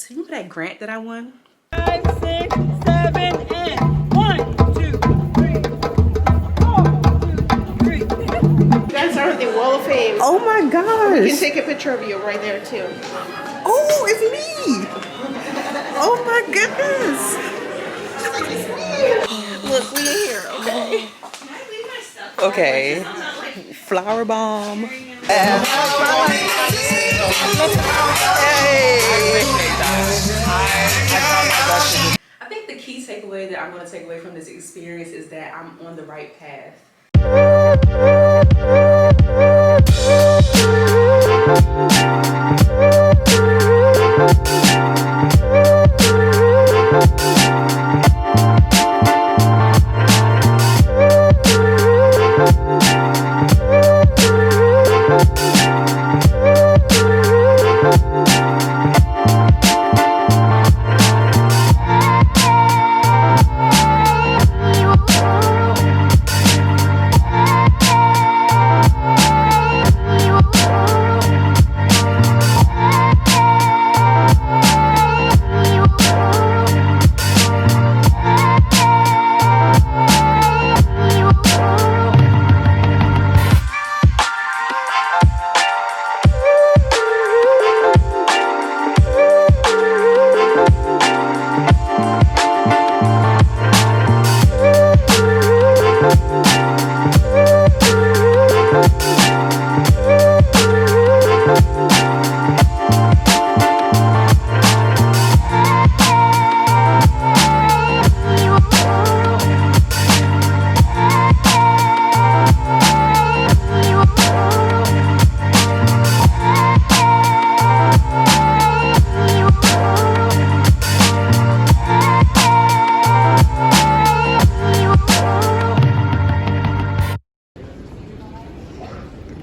So you remember that grant that I won? 5, 6, 7, and 1, 2, 3, 4, 2, 3. You guys are in the Wall of Fame. Oh my We can gosh. take a picture of you right there too. Oh, it's me. Oh my goodness. Look, we in here, okay? Okay. Flower bomb. Hey. I think the key takeaway that I'm going to take away from this experience is that I'm on the right path.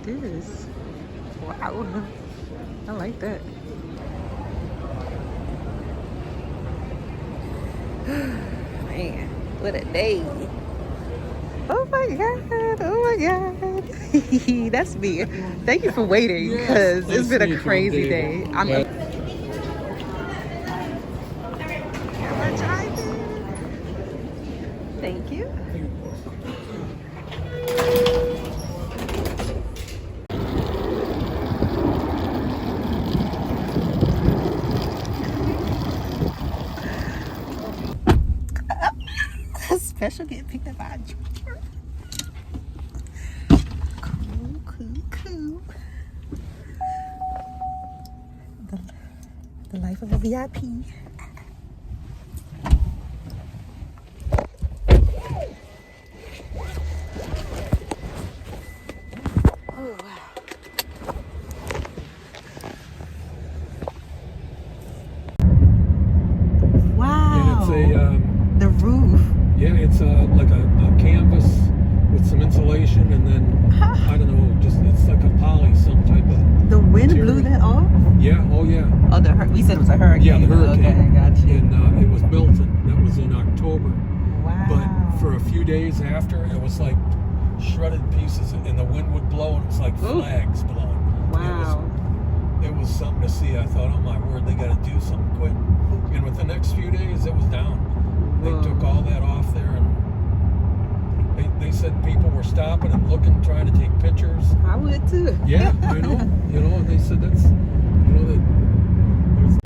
This. Wow. I like that. Man, what a day. Oh my god. Oh my god. That's me. Thank you for waiting because it's been a crazy day. I'm Thank you. Special getting picked up by a Georgia. Cool. The life of a VIP. Oh, wow. Wow. And it's the roof. yeah, it's like a canvas with some insulation, and then I don't know, just it's like a poly, some type of. The wind material. blew that off? Yeah. Oh yeah. Oh, we said it was a hurricane. Yeah, the hurricane. Okay, got you. And it was Milton. That was in October. Wow. But for a few days after, it was like shredded pieces, and the wind would blow, and it was like flags blowing. Wow. It was something to see. I thought, oh my word, they got to do something quick. And with the next few days, it was down. They took all that off there, and they said people were stopping and looking, trying to take pictures. I would too. Yeah, and they said that's, that there's.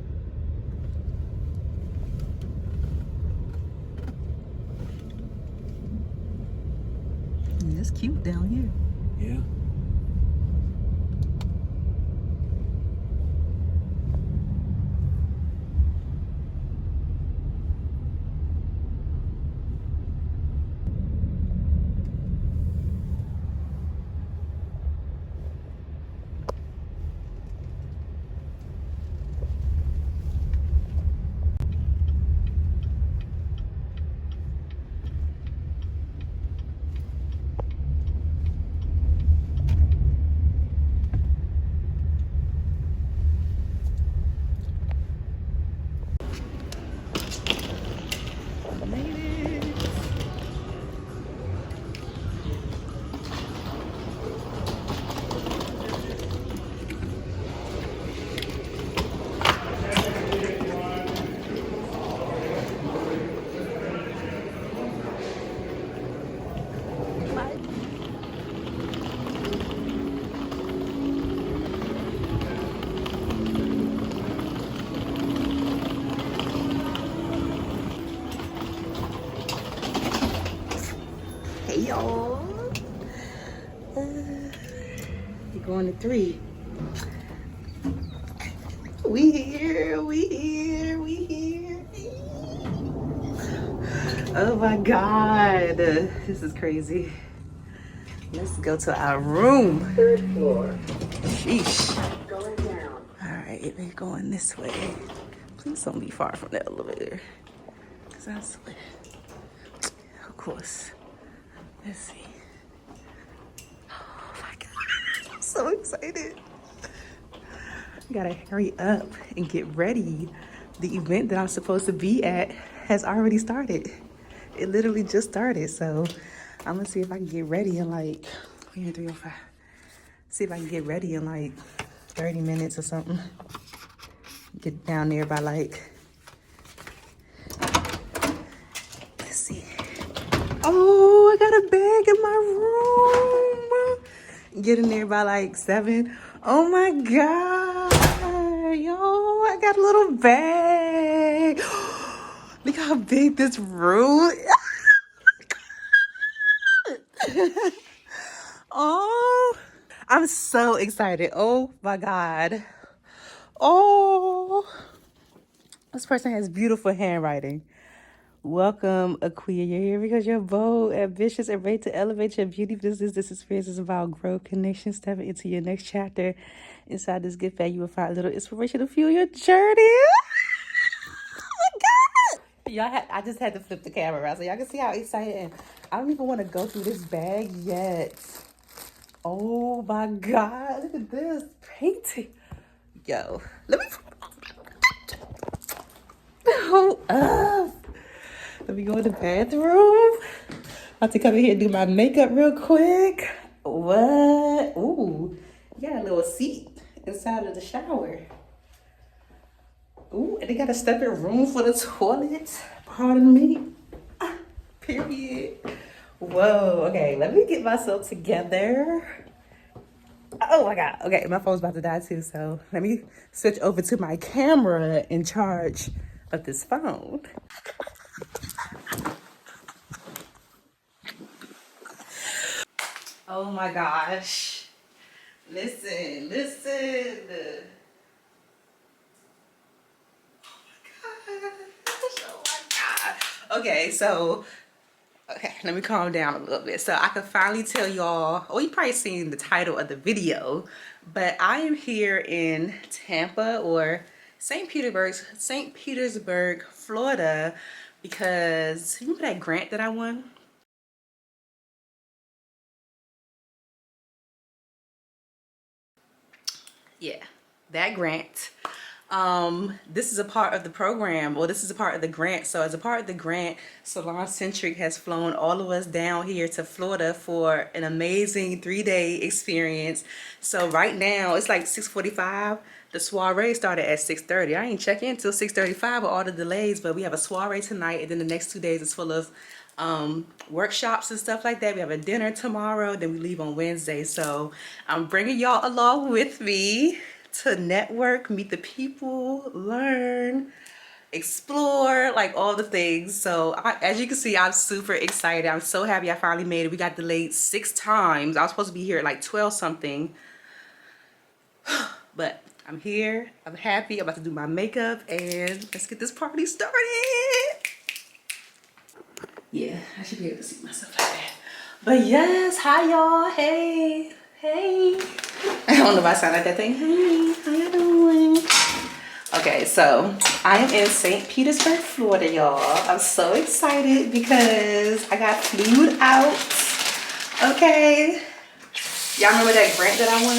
Yeah, it's cute down here. Yeah. y'all. You're going to 3. We here. Oh my God. This is crazy. Let's go to our room. 3rd floor. Sheesh. Going down. All right, we're going this way. Please don't be far from the elevator. Cause I swear. Of course. Let's see. Oh my God. I'm so excited. I gotta hurry up and get ready. The event that I'm supposed to be at has already started. It literally just started, so I'm gonna see if I can get ready in like, we're in 3:05. See if I can get ready in like 30 minutes or something. Get down there by like, let's see. Oh, I got a bag in my room. Get in there by like 7. Oh my God, yo, I got a little bag. Look how big this room is. Oh, I'm so excited. Oh my God. Oh, this person has beautiful handwriting. Welcome, Aquia. You're here because you're bold, ambitious, and ready to elevate your beauty business. This experience is about growth, connection, stepping into your next chapter. Inside this gift bag, you will find a little inspiration to fuel your journey. Oh my God. I just had to flip the camera around so y'all can see how excited I am. I don't even want to go through this bag yet. Oh my God, look at this painting. Yo, let me hold up. Let me go in the bathroom. I have to come in here and do my makeup real quick. What? Ooh, you got a little seat inside of the shower. Ooh, and they got a separate room for the toilet. Pardon me. Period. Whoa, okay, let me get myself together. Oh my God, okay, my phone's about to die too, so let me switch over to my camera in charge of this phone. Oh my gosh. Listen. Oh my God. Okay, so let me calm down a little bit so I can finally tell y'all. Oh, you probably seen the title of the video, but I am here in Tampa or St. Petersburg, Florida, because you remember that grant that I won? Yeah, that grant. This is a part of the program, or this is a part of the grant. So as a part of the grant, SalonCentric has flown all of us down here to Florida for an amazing 3-day experience. So right now it's like 6:45. The soiree started at 6:30. I ain't check in until 6:35 with all the delays, but we have a soiree tonight, and then the next 2 days is full of workshops and stuff like that. We have a dinner tomorrow, then we leave on Wednesday. So I'm bringing y'all along with me to network, meet the people, learn, explore, like all the things. So as you can see, I'm super excited. I'm so happy I finally made it. We got delayed 6 times. I was supposed to be here at like 12 something, but I'm here. I'm happy. I'm about to do my makeup and let's get this party started. Yeah, I should be able to see myself like that. But yes, hi y'all. Hey. I don't know if I sound like that thing. Hey, how you doing? Okay, so I am in St. Petersburg, Florida, y'all. I'm so excited because I got flued out. Okay. Y'all remember that grant that I won?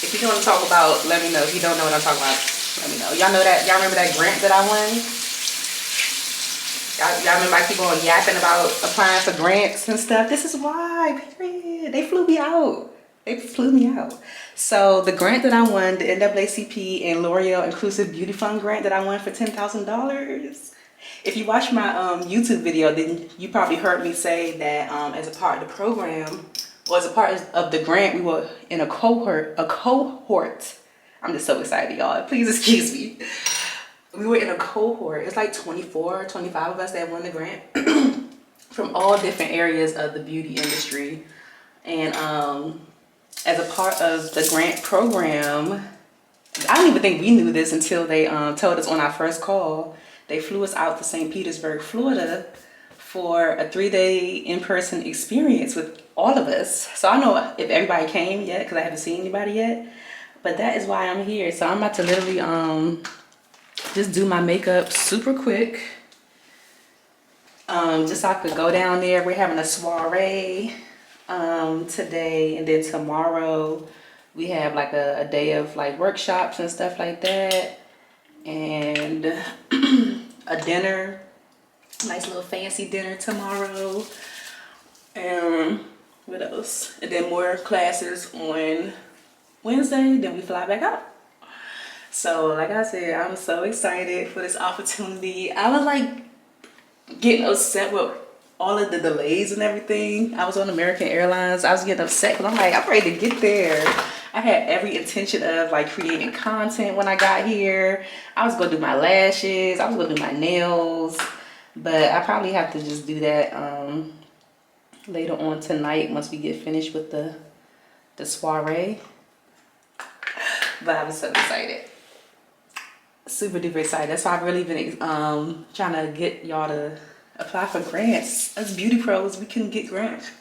If you want to talk about, let me know. If you don't know what I'm talking about, let me know. Y'all know that? Y'all remember that grant that I won? Y'all remember I keep on yapping about applying for grants and stuff? This is why, period. They flew me out. So the grant that I won, the NAACP and L'Oreal Inclusive Beauty Fund grant that I won for $10,000. If you watch my YouTube video, then you probably heard me say that as a part of the program, or as a part of the grant, we were in a cohort. I'm just so excited, y'all. Please excuse me. We were in a cohort. It's like 24, 25 of us that won the grant. from all different areas of the beauty industry. And as a part of the grant program, I don't even think we knew this until they told us on our first call. They flew us out to St. Petersburg, Florida for a 3-day in-person experience with all of us. So I don't know if everybody came yet because I haven't seen anybody yet, but that is why I'm here. So I'm about to literally just do my makeup super quick. Just so I could go down there. We're having a soiree today, and then tomorrow we have like a day of like workshops and stuff like that, and a dinner, nice little fancy dinner tomorrow. And what else? And then more classes on Wednesday, then we fly back out. So like I said, I'm so excited for this opportunity. I was like getting upset with all of the delays and everything. I was on American Airlines. I was getting upset because I'm like, I'm ready to get there. I had every intention of like creating content when I got here. I was gonna do my lashes, I was gonna do my nails, but I probably have to just do that later on tonight once we get finished with the soiree. But I was so excited. Super duper excited. That's why I've really been trying to get y'all to apply for grants. As beauty pros, we can get grants.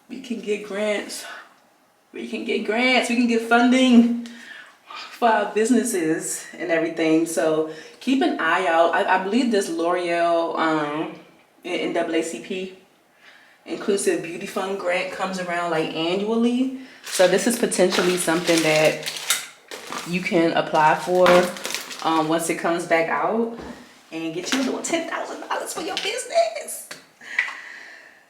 We can get grants. We can get grants. We can get funding for our businesses and everything. So keep an eye out. I believe this L'Oreal NAACP Inclusive Beauty Fund grant comes around like annually. So this is potentially something that you can apply for once it comes back out and get you a little $10,000 for your business.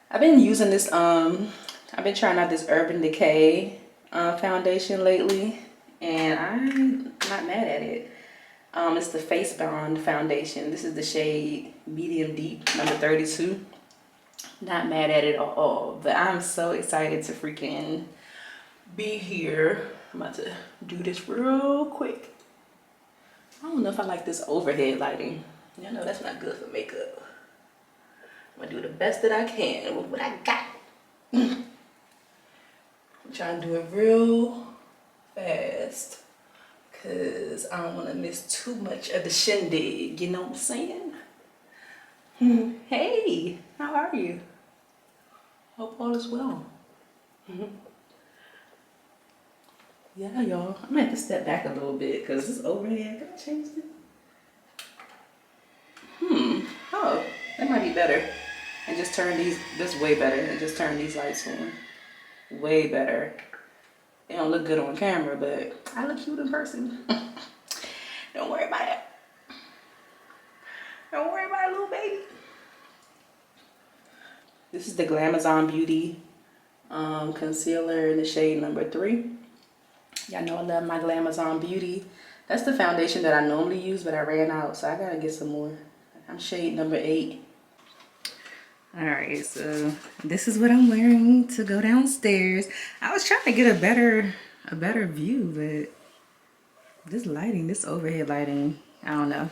I've been using this, I've been trying out this Urban Decay foundation lately, and I'm not mad at it. It's the Face Bond foundation. This is the shade Medium Deep, number 32. Not mad at it at all, but I'm so excited to freaking be here. I'm about to do this real quick. I don't know if I like this overhead lighting. Y'all know that's not good for makeup. I'm gonna do the best that I can with what I got. I'm trying to do it real fast because I don't want to miss too much of the shindig, you know what I'm saying? Hey, how are you? Hope all is well. Yeah, y'all, I'm gonna have to step back a little bit because this overhead, can I change it? Oh, that might be better. And just turn these, this way better, and just turn these lights on. Way better. They don't look good on camera, but I look cute in person. Don't worry about it. Don't worry about it, little baby. This is the Glamazon Beauty concealer in the shade number 3. Y'all know I love my Glamazon Beauty. That's the foundation that I normally use, but I ran out, so I gotta get some more. I'm shade number 8. Alright, so this is what I'm wearing to go downstairs. I was trying to get a better view, but this lighting, this overhead lighting, I don't know.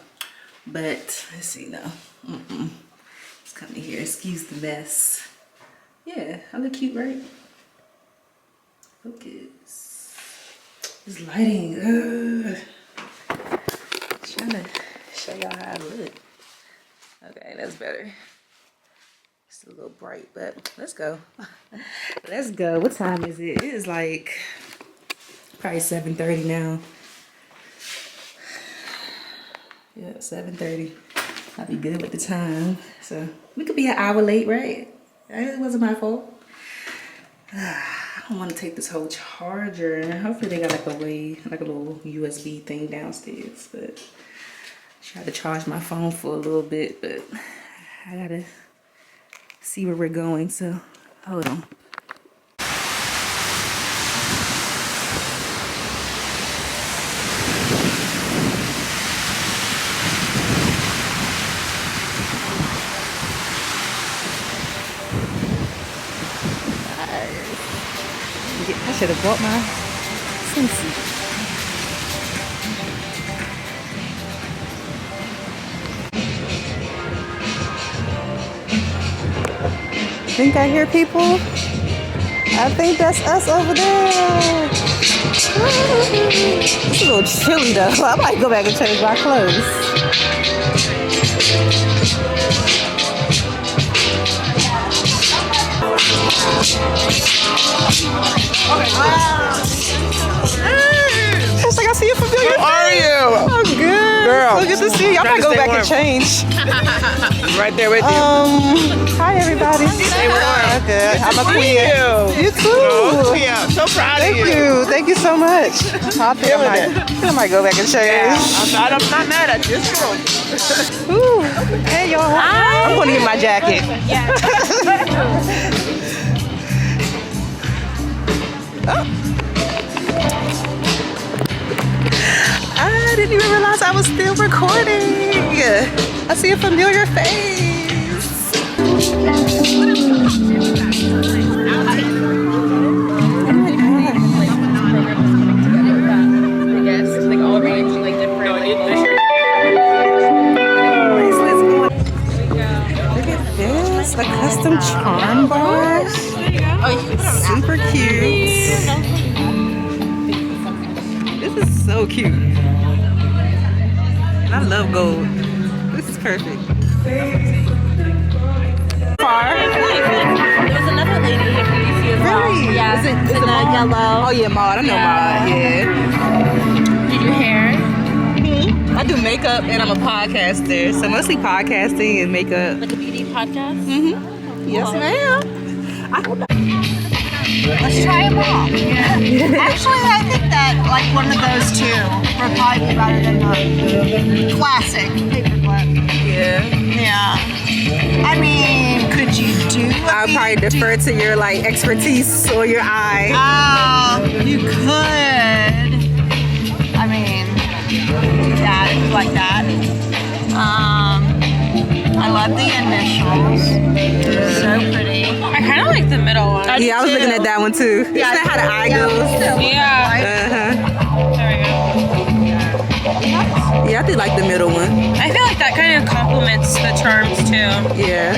But let's see though. Let's come in here, excuse the mess. Yeah, I look cute, right? Focus. This lighting, trying to show y'all how I look. Okay, that's better. It's a little bright, but let's go. Let's go. What time is it? It is like probably 7:30 now. Yeah, 7:30. I'll be good with the time. So we could be an hour late, right? It wasn't my fault. I don't want to take this whole charger. Hopefully they got like a way, like a little USB thing downstairs. But I tried to charge my phone for a little bit, but I gotta see where we're going. So hold on. I should have bought my swimsuit. think I hear people. I think that's us over there. It's a little chilly though. I might go back and change my clothes. It's like I see you familiar. How are you? I'm good. Girl. So good to see you. I might go back and change. Right there with you. Hi everybody. Stay warm. Okay. I'm a See queen. You too. Oh, yeah. So proud Thank of you. you. Thank you so much. I think I might go back and change. I'm not mad at you. It's cool. Ooh. Hey y'all. Hi. I'm gonna get my jacket. I didn't even realize I was still recording. I see a familiar face. Look at this, the custom charm bar. Super cute. This is so cute. I love gold. This is perfect. Far. There's another lady here from DC as well. Really? Yeah. Is it in the Maud? yellow. Oh yeah, Maud. I know Maud. Yeah. You do hair? I do makeup and I'm a podcaster, so mostly podcasting and makeup. Like a beauty podcast? Yes, ma'am. Let's try them all. Yeah. Actually, I think that like one of those two would probably be better than the classic paperclip. Yeah. Yeah. I mean, could you do? I'll probably defer to your like expertise or your eye. You could. I mean, that like that. I love the initials. So pretty. I kind of like the middle one. Yeah, I was looking at that one too. Isn't that how the eye goes? Yeah. There we go. Yeah, I do like the middle one. I feel like that kind of complements the charms too. Yeah.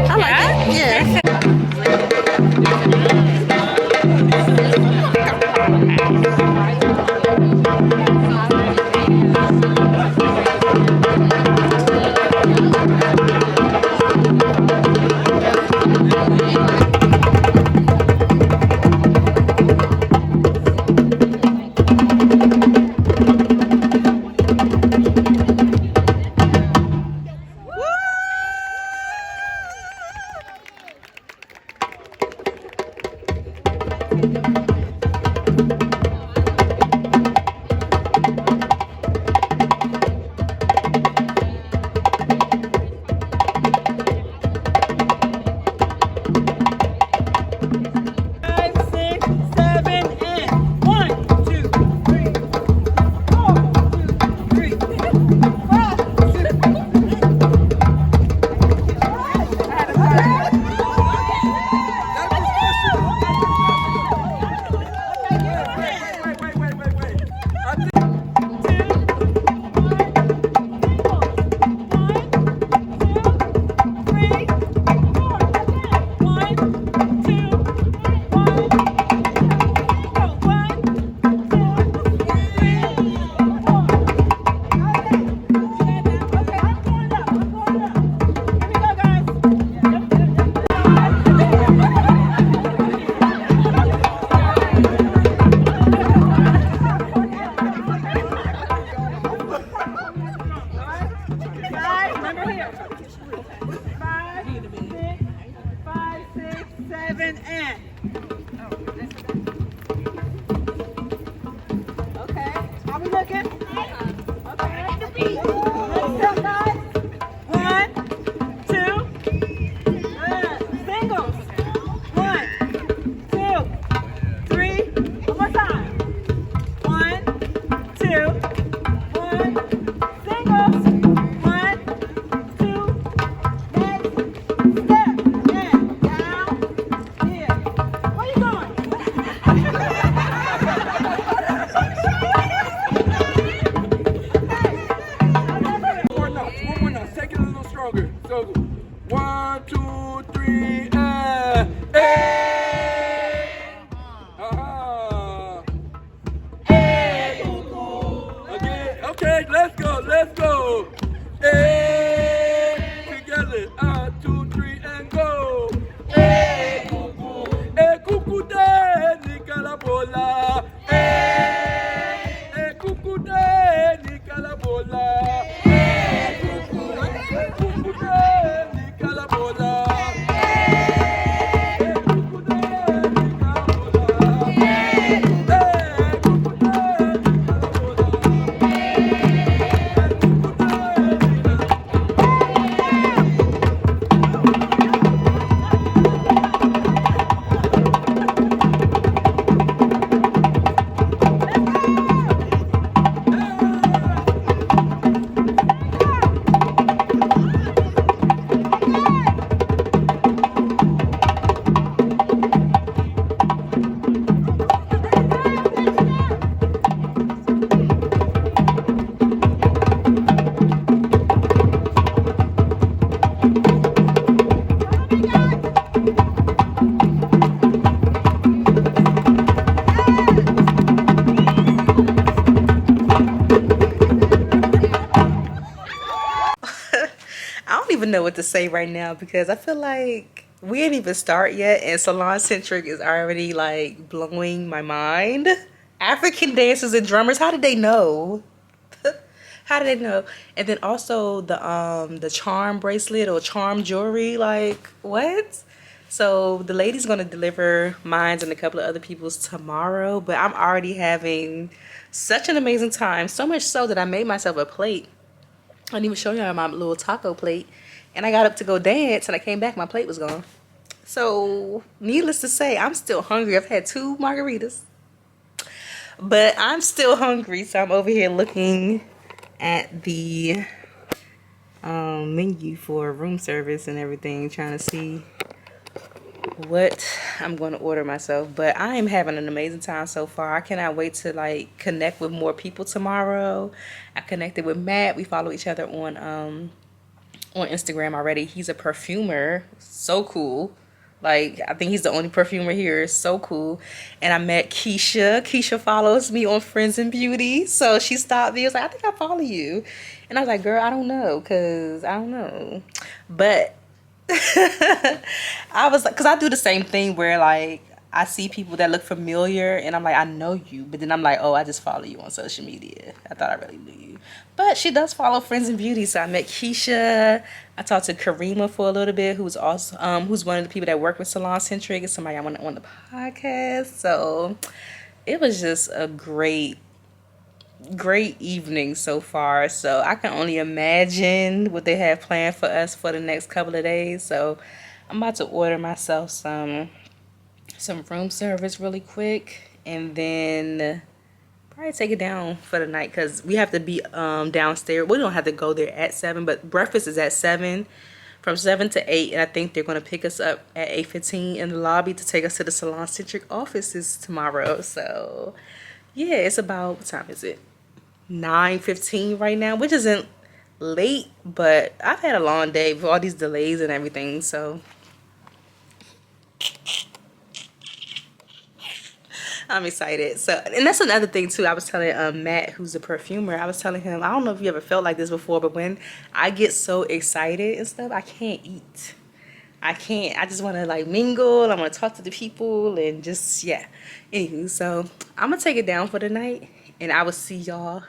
I like it. Yeah. let's go, let's go. Hey, together, 1, 2, 3, and go. Hey, cuckoo, hey, cuckoo, de, Nicarabola. Hey, cuckoo, de, Nicarabola. Hey, cuckoo, de, Nicarabola. I don't even know what to say right now because I feel like we didn't even start yet and SalonCentric is already like blowing my mind. African dancers and drummers, how did they know? How did they know? And then also the charm bracelet or charm jewelry, like what? So the lady's gonna deliver mine and a couple of other people's tomorrow, but I'm already having such an amazing time. So much so that I made myself a plate. I didn't even show you my little taco plate. And I got up to go dance and I came back, my plate was gone. So needless to say, I'm still hungry. I've had 2 margaritas. But I'm still hungry, so I'm over here looking at the menu for room service and everything, trying to see what I'm going to order myself. But I am having an amazing time so far. I cannot wait to like connect with more people tomorrow. I connected with Matt. We follow each other on Instagram already. He's a perfumer. So cool. Like, I think he's the only perfumer here. It's so cool. And I met Keisha. Keisha follows me on Friends and Beauty. So she stopped me. I was like, I think I follow you. And I was like, girl, I don't know. Because I don't know. But I was like, because I do the same thing where like I see people that look familiar and I'm like, I know you. But then I'm like, oh, I just follow you on social media. I thought I really knew you. But she does follow Friends and Beauty. So I met Keisha. I talked to Karima for a little bit, who's also who's one of the people that work with SalonCentric and somebody I want on the podcast. So it was just a great evening so far. So I can only imagine what they have planned for us for the next couple of days. So I'm about to order myself some room service really quick and then probably take it down for the night because we have to be downstairs. We don't have to go there at 7, but breakfast is at 7, from 7 to 8, and I think they're going to pick us up at 8:15 in the lobby to take us to the SalonCentric offices tomorrow. So yeah, it's about, what time is it? 9:15 right now, which isn't late, but I've had a long day with all these delays and everything, so I'm excited. So, and that's another thing too. I was telling Matt, who's a perfumer, I was telling him, I don't know if you ever felt like this before, but when I get so excited and stuff, I can't eat. I can't. I just want to like mingle. I want to talk to the people and just, yeah. Anywho, so I'm going to take it down for the night and I will see y'all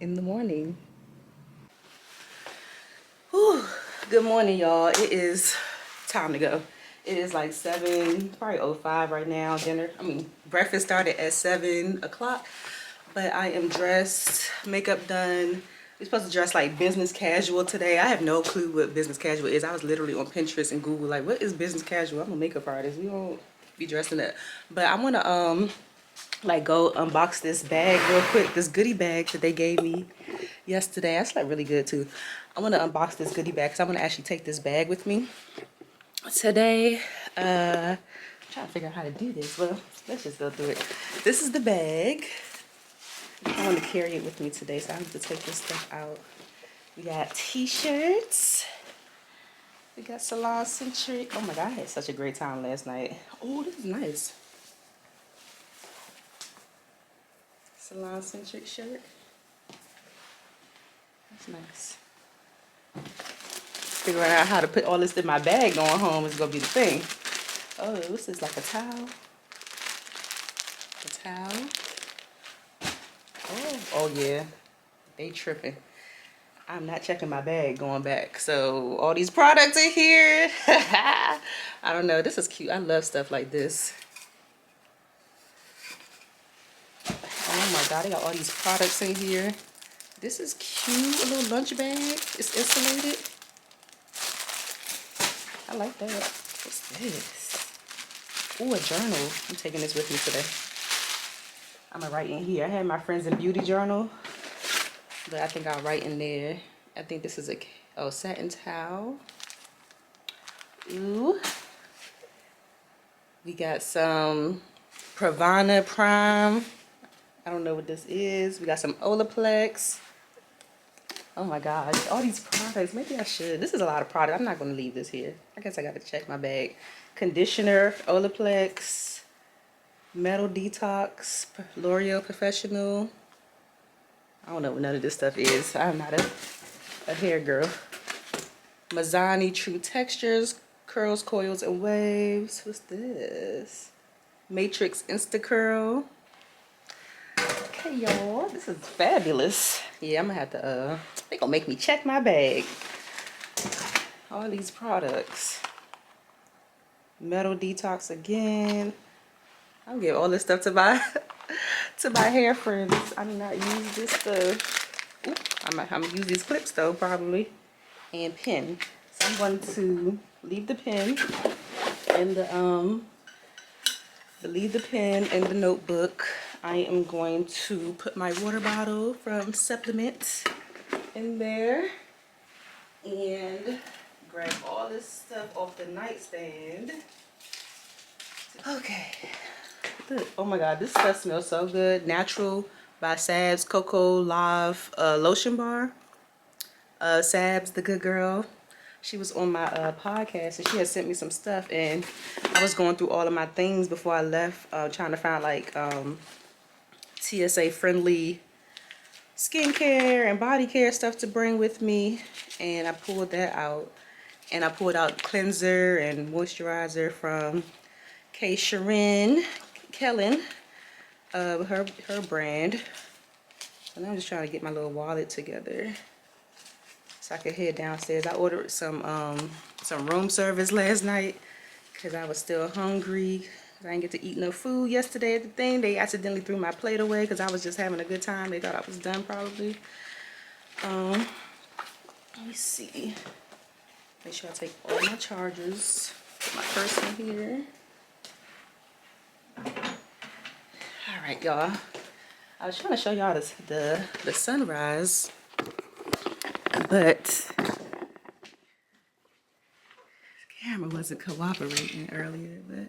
in the morning. Whew. Good morning, y'all. It is time to go. It is like 7, probably 05 right now. Breakfast started at 7 o'clock, but I am dressed, makeup done. We're supposed to dress like business casual today. I have no clue what business casual is. I was literally on Pinterest and Google like, what is business casual? I'm a makeup artist. We don't be dressing up. But I want to like go unbox this bag real quick. This goodie bag that they gave me yesterday. That's like really good too. I want to unbox this goodie bag because I want to actually take this bag with me today. I'm trying to figure out how to do this. Well, let's just go through it. This is the bag. I want to carry it with me today, so I have to take this stuff out. We got t-shirts. We got SalonCentric. Oh my god, I had such a great time last night. Oh, this is nice. SalonCentric shirt. That's nice. Figuring out how to put all this in my bag going home is gonna be the thing. Oh, this is like a towel. A towel. Oh yeah. They tripping. I'm not checking my bag going back. So all these products in here. I don't know. This is cute. I love stuff like this. Oh my god, they got all these products in here. This is cute. A little lunch bag. It's insulated. I like that. What's this? Ooh, a journal. I'm taking this with me today. I'm gonna write in here. I had my Friends in Beauty journal, but I think I'll write in there. I think this is a satin towel. Ooh. We got some Pravana Prime. I don't know what this is. We got some Olaplex. Oh my gosh, all these products. Maybe I should. This is a lot of product. I'm not gonna leave this here. I guess I gotta check my bag. Conditioner, Olaplex, Metal Detox, L'Oreal Professional. I don't know what none of this stuff is. I'm not a hair girl. Mazzani True Textures, Curls, Coils, and Waves. What's this? Matrix Insta Curl. Okay, y'all. This is fabulous. Yeah, I'm gonna have to, they gonna make me check my bag. All these products. Metal Detox again. I'll give all this stuff to my hair friends. I do not use this stuff. Ooh, I'm gonna use these clips though, probably. And pen. So I'm going to leave the pen in the notebook. I am going to put my water bottle from Supplement in there and grab all this stuff off the nightstand. Okay. Look, oh my god, this stuff smells so good. Natural by Sabs Cocoa Lave lotion bar. Sabs, the good girl, she was on my podcast and she had sent me some stuff, and I was going through all of my things before I left, trying to find like TSA friendly skincare and body care stuff to bring with me, and I pulled that out. And I pulled out cleanser and moisturizer from Sharon Kellen, her brand. And I'm just trying to get my little wallet together so I could head downstairs. I ordered some room service last night because I was still hungry. I didn't get to eat no food yesterday at the thing. They accidentally threw my plate away because I was just having a good time. They thought I was done probably. Let me see. Make sure I take all my chargers. Put my purse in here. All right, y'all. I was trying to show y'all the sunrise, but the camera wasn't cooperating earlier. But you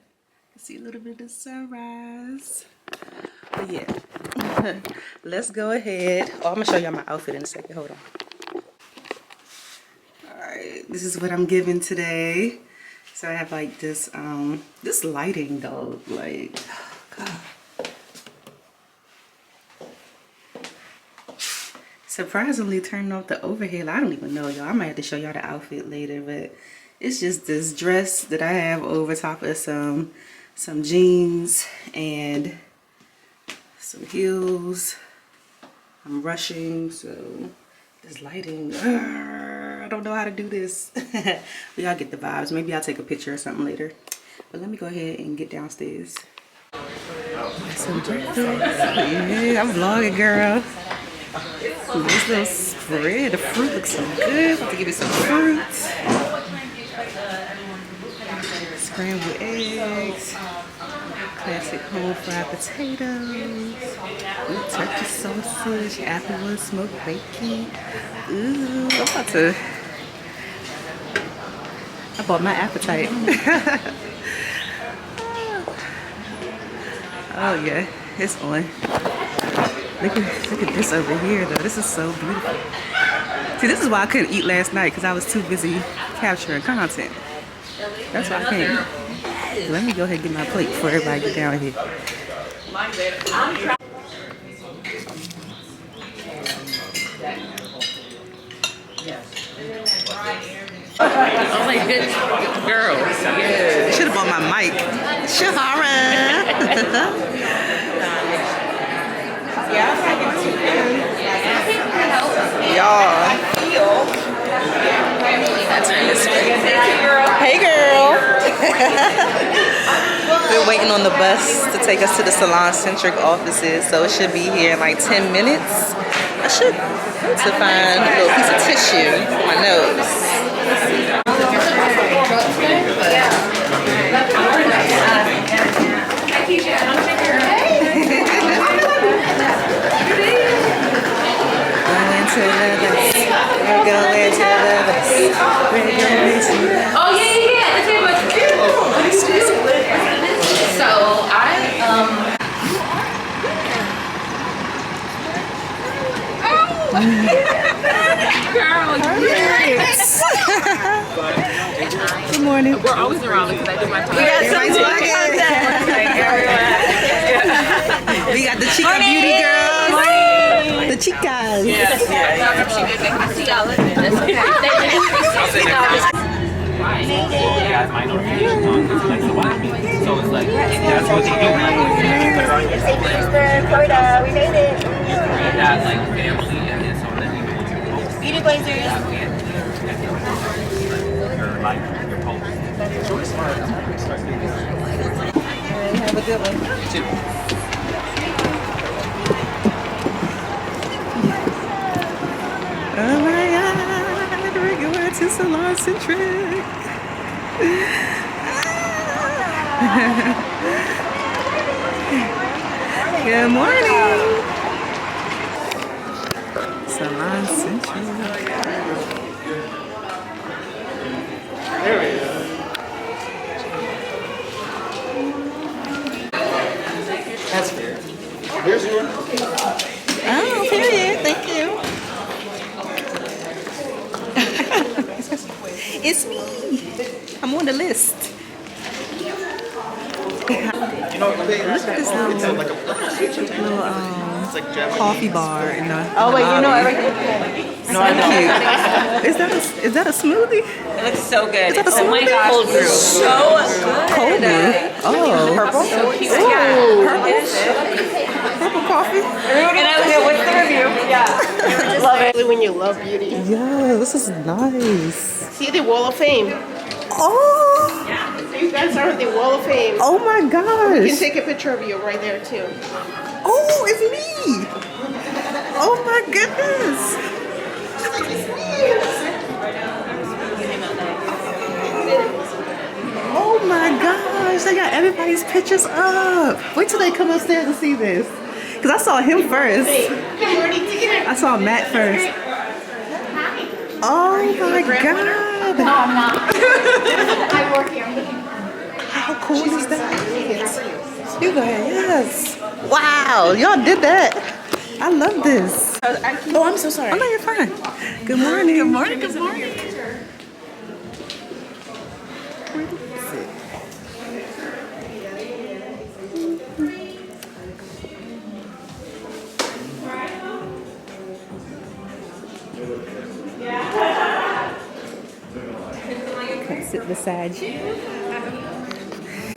can see a little bit of sunrise. But yeah, let's go ahead. Oh, I'm gonna show y'all my outfit in a second. Hold on. This is what I'm giving today. So I have like this this lighting though, like, oh god. Surprisingly turned off the overhead. I don't even know, y'all. I might have to show y'all the outfit later, but it's just this dress that I have over top of some jeans and some heels. I'm rushing, so this lighting, I don't know how to do this. But y'all get the vibes. Maybe I'll take a picture or something later. But let me go ahead and get downstairs. Some breakfast. Yeah, I'm vlogging, girl. This little spread. The fruit looks so good. About to give it some fruit. Scrambled eggs. Classic home fried potatoes. Ooh, turkey sausage. Applewood smoked bacon. Ooh, I'm about to. I bought my appetite. Oh yeah, it's on. Look at this over here though. This is so beautiful. See, this is why I couldn't eat last night because I was too busy capturing content. That's why I can't. Let me go ahead and get my plate before everybody get down here. Oh my goodness, girl. Yeah. Should have bought my mic. Shahara. Y'all. That's nice. Hey, girl. We're waiting on the bus to take us to the SalonCentric offices, so it should be here in like 10 minutes. I should to find a little piece of tissue for my nose. Oh yeah. So Good morning. we're always around because I do my podcast. We got the Chica Beauty girls. The Chicas. So it's like, that's what they do. Petersburg, Florida, we made it. That like family and then so then you go to Beauty Blazers. your life, your home. Have a good one. You too. Oh my God, we're going to SalonCentric. Good morning. SalonCentric. That's fair. Here's your. Oh, period. Thank you. It's me. I'm on the list. You know, Look at this little, like a it's like Japanese. coffee bar in the Oh, wait, you know everything? No, I know. Is that a smoothie? It looks so good. Is that a Oh my smoothie? gosh, Cold brew. so good. Cold brew. Oh, purple. So cute. Purple coffee. And I was what's the review? Yeah. Love it. When you love beauty. Yeah, this is nice. See the Wall of Fame. Oh, You guys are on the Wall of Fame. oh my You can gosh. take a picture of you right there too. Oh, it's me. Oh my goodness. Oh my gosh, they got everybody's pictures up. Wait till they come upstairs to see this. Because I saw him first. I saw Matt first. Oh my god. No, I'm not. I work here. How cool is that? You go ahead, yes. Wow, y'all did that. I love this. Oh, I'm so sorry. Oh no, you're fine. Good morning. Good morning, good morning. Sit beside you. Oh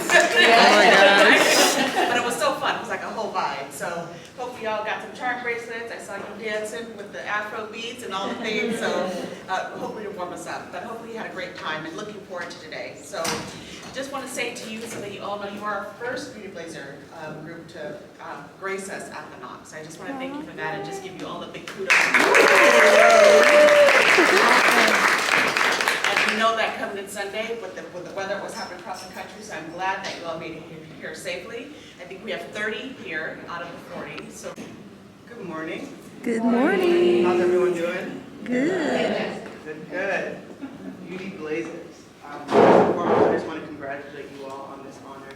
my gosh. But it was so fun. It was like a whole vibe. So hopefully y'all got some charm bracelets. I saw you dancing with the Afro beats and all the things. So hopefully to warm us up. But hopefully you had a great time and looking forward to today. So just want to say to you so that you all know you are our first Beauty Blazer group to grace us at the NAACP. So I just want to thank you for that and just give you all the big kudos. You know that coming in Sunday with the weather that was happening across the country, so I'm glad that you all made it here safely. I think we have 30 here out of the 40. So, good morning. Good morning. How's everyone doing? Good. Good. Beauty Blazers. I just want to congratulate you all on this honor.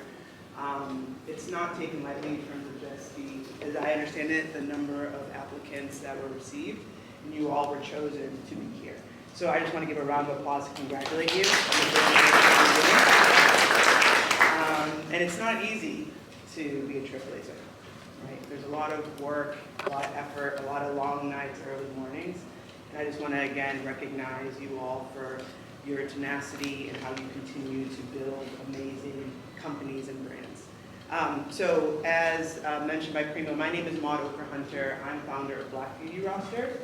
It's not taken lightly in terms of just as I understand it, the number of applicants that were received, and you all were chosen to be here. So I just want to give a round of applause to congratulate you. And it's not easy to be a Trailblazer, right? There's a lot of work, a lot of effort, a lot of long nights, early mornings, And I just want to again recognize you all for your tenacity and how you continue to build amazing companies and brands. So as mentioned by Primo, my name is Maud Okerhunter. I'm founder of Black Beauty Roster.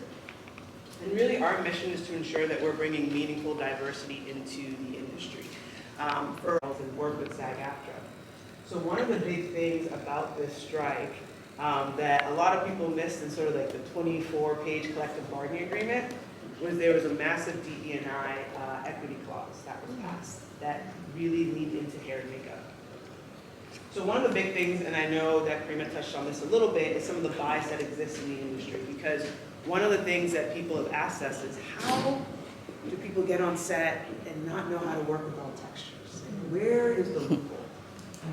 And really our mission is to ensure that we're bringing meaningful diversity into the industry and work with SAG-AFTRA. So one of the big things about this strike that a lot of people missed in sort of like the 24-page collective bargaining agreement was there was a massive DE&I equity clause that was passed that really leaned into hair and makeup. So one of the big things, and I know that Prima touched on this a little bit, is some of the bias that exists in the industry, because one of the things that people have asked us is how do people get on set and not know how to work with all textures? And where is the loophole?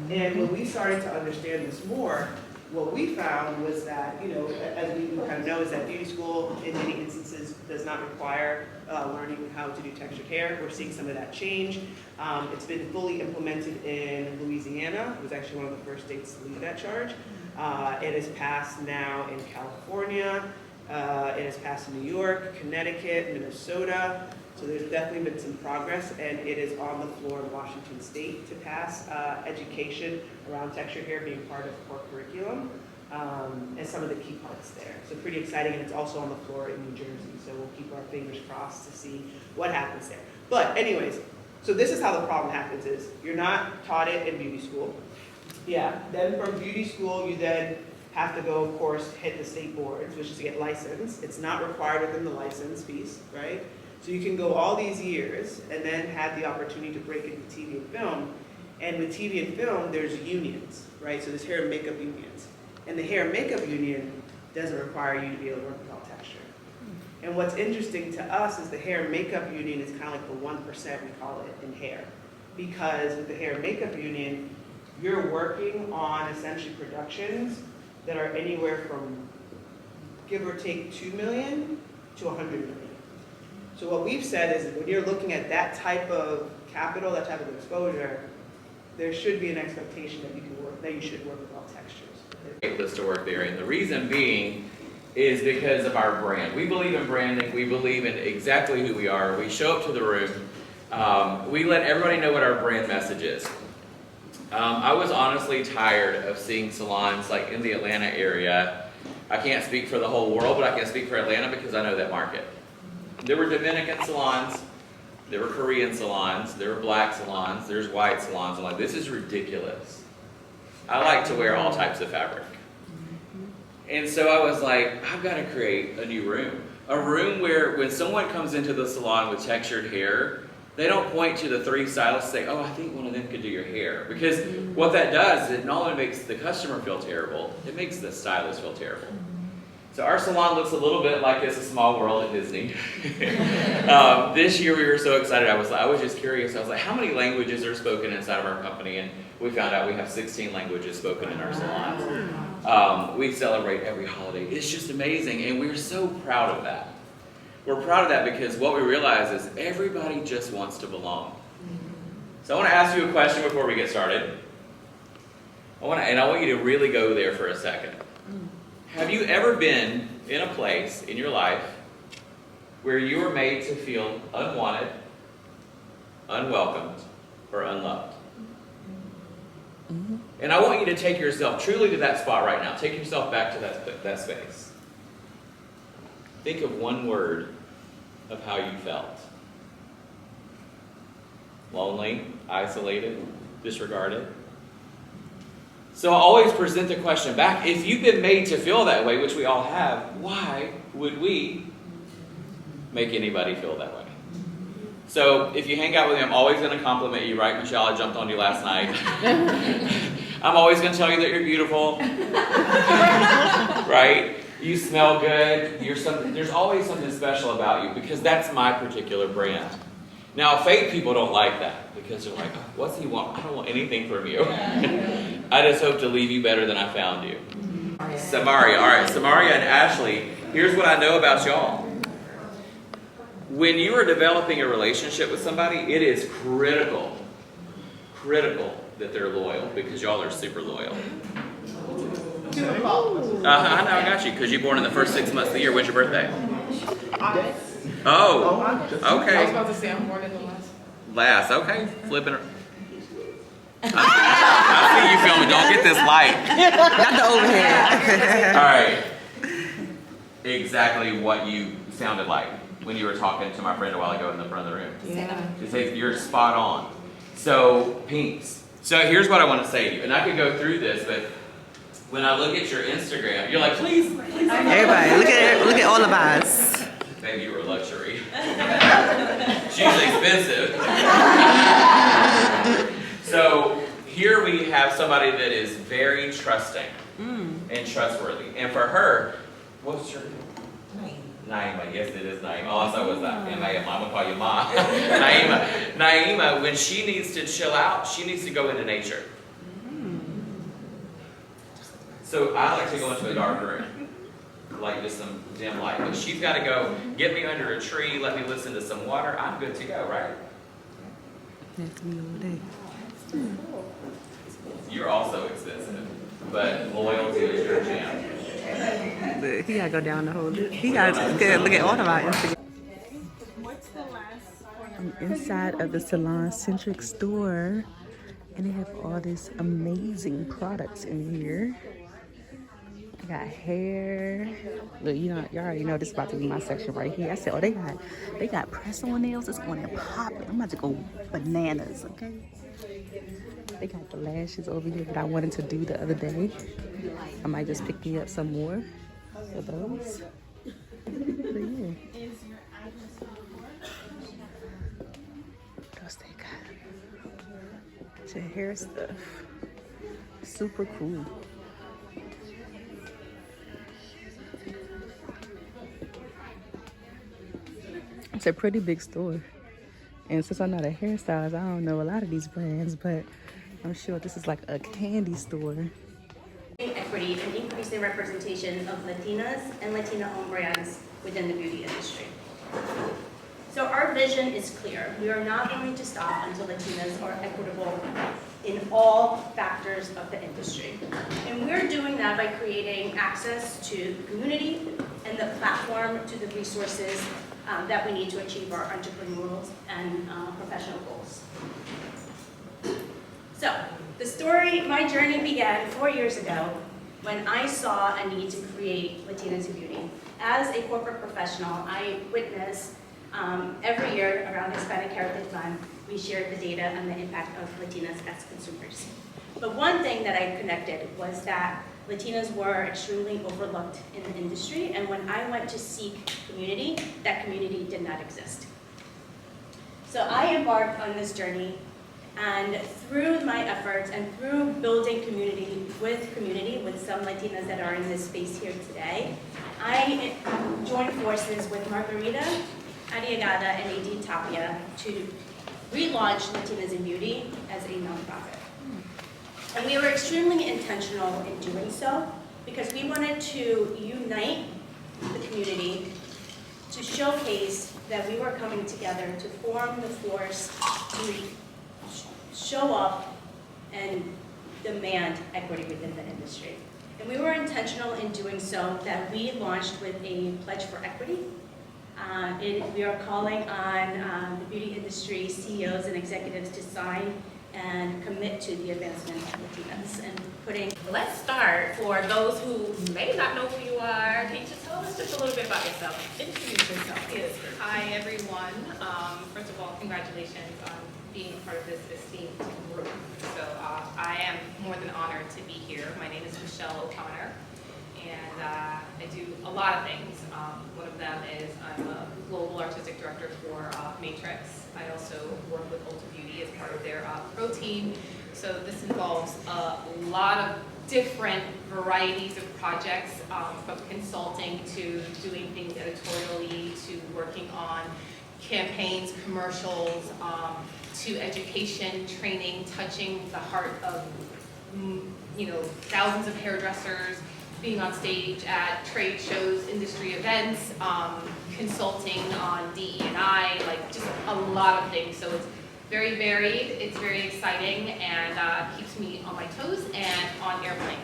And when we started to understand this more, what we found was that, you know, as we kind of know, is that beauty school in many instances does not require learning how to do textured hair. We're seeing some of that change. It's been fully implemented in Louisiana. It was actually one of the first states to lead that charge. It is passed now in California. It has passed in New York, Connecticut, Minnesota. So there's definitely been some progress, and it is on the floor in Washington State to pass education around textured hair being part of core curriculum, and some of the key parts there. So pretty exciting, and it's also on the floor in New Jersey, so we'll keep our fingers crossed to see what happens there. But anyways, so this is how the problem happens is, you're not taught it in beauty school. Yeah, then from beauty school, you then have to go, of course, hit the state boards, which is to get licensed. It's not required within the license piece, right? So you can go all these years and then have the opportunity to break into TV and film. And with TV and film, there's unions, right? So there's hair and makeup unions. And the hair and makeup union doesn't require you to be able to work with all texture. And what's interesting to us is the hair and makeup union is kind of like the 1%, we call it, in hair. Because with the hair and makeup union, you're working on essentially productions that are anywhere from, give or take, 2 million to 100 million. So what we've said is when you're looking at that type of capital, that type of exposure, there should be an expectation that you can work, that you should work with all textures. Great list to work there, and the reason being is because of our brand. We believe in branding. We believe in exactly who we are. We show up to the room. We let everybody know what our brand message is. I was honestly tired of seeing salons like in the Atlanta area. I can't speak for the whole world, but I can speak for Atlanta because I know that market. There were Dominican salons, there were Korean salons, there were black salons, there's white salons. I'm like, this is ridiculous. I like to wear all types of fabric. And so I was like, I've got to create a new room. A room where when someone comes into the salon with textured hair, they don't point to the 3 stylists and say, oh, I think one of them could do your hair. Because what that does is it not only makes the customer feel terrible, it makes the stylist feel terrible. So our salon looks a little bit like It's a Small World at Disney. This year we were so excited. I was just curious. I was like, how many languages are spoken inside of our company? And we found out we have 16 languages spoken in our salons. We celebrate every holiday. It's just amazing, and we're so proud of that. We're proud of that because what we realize is everybody just wants to belong. So I want to ask you a question before we get started. I want you to really go there for a second. Have you ever been in a place in your life where you were made to feel unwanted, unwelcomed, or unloved? And I want you to take yourself truly to that spot right now. Take yourself back to that space. Think of one word of how you felt. Lonely, isolated, disregarded. So I always present the question back, if you've been made to feel that way, which we all have, why would we make anybody feel that way? So if you hang out with me, I'm always going to compliment you, right, Michelle? I jumped on you last night. I'm always going to tell you that you're beautiful. Right? You smell good. There's always something special about you because that's my particular brand. Now, fake people don't like that because they're like, what's he want? I don't want anything from you. I just hope to leave you better than I found you. Samaria. All right, Samaria and Ashley, here's what I know about y'all. When you are developing a relationship with somebody, it is critical that they're loyal because y'all are super loyal. I know, I got you because you're born in the first 6 months of the year. When's your birthday? August. Oh, I was okay. about to say I'm more than the last. Last, okay. Flipping her. I see you filming. Don't get this light. Not the overhead. All right. Exactly what you sounded like when you were talking to my friend a while ago in the front of the room. Yeah. She says you're spot on. So, Pinks. So here's what I want to say to you, and I could go through this, but when I look at your Instagram, you're like, please. Everybody, look at all of us. Baby, you were a luxury. She's expensive. So here we have somebody that is very trusting and trustworthy. And for her, what's your name? Naima. Yes, it is Naima. Oh, I thought it was that. I'm gonna call you Ma. Naima, when she needs to chill out, she needs to go into nature. So I like to go into a dark room, like just some dim light. But she's got to go get me under a tree, let me listen to some water. I'm good to go, right? That's me all day. You're also expensive, but loyalty is your jam. But he gotta go down the whole list. He gotta look at all of our Instagram. I'm inside of the SalonCentric store, and they have all these amazing products in here. They got hair. Look, you already know this is about to be my section right here. I said, oh, they got press-on nails. It's going to pop. I'm about to go bananas, okay? They got the lashes over here that I wanted to do the other day. I might just pick me up some more of those. But yeah. What else they got? It's hair stuff. Super cool. It's a pretty big store. And since I'm not a hairstylist, I don't know a lot of these brands, but I'm sure this is like a candy store. Equity and increasing representation of Latinas and Latina-owned brands within the beauty industry. So our vision is clear. We are not going to stop until Latinas are equitable in all factors of the industry. And we're doing that by creating access to the community and the platform to the resources that we need to achieve our entrepreneurial and professional goals. So, the story, my journey began 4 years ago when I saw a need to create Latinas in beauty. As a corporate professional, I witnessed every year around Hispanic Heritage Month, we shared the data on the impact of Latinas as consumers. But one thing that I connected was that Latinas were extremely overlooked in the industry, and when I went to seek community, that community did not exist. So I embarked on this journey, and through my efforts and through building community with some Latinas that are in this space here today, I joined forces with Margarita Arriagada and Nadine Tapia to relaunch Latinas in Beauty as a nonprofit. And we were extremely intentional in doing so because we wanted to unite the community to showcase that we were coming together to form the force to show up and demand equity within the industry. And we were intentional in doing so that we launched with a pledge for equity. We are calling on the beauty industry CEOs and executives to sign and commit to the advancement of Latinas and putting. Let's start. For those who may not know who you are, can you just tell us just a little bit about yourself? Introduce yourself. Yes. Hi, everyone. First of all, congratulations on being a part of this esteemed group. So I am more than honored to be here. My name is Michelle O'Connor, and I do a lot of things. One of them is I'm a global artistic director for Matrix. I also work with Ulta Beauty as part of their pro team. So this involves a lot of different varieties of projects, from consulting to doing things editorially to working on campaigns, commercials, to education, training, touching the heart of thousands of hairdressers, being on stage at trade shows, industry events, consulting on DE&I, like just a lot of things. So it's very varied, it's very exciting, and keeps me on my toes and on airplanes.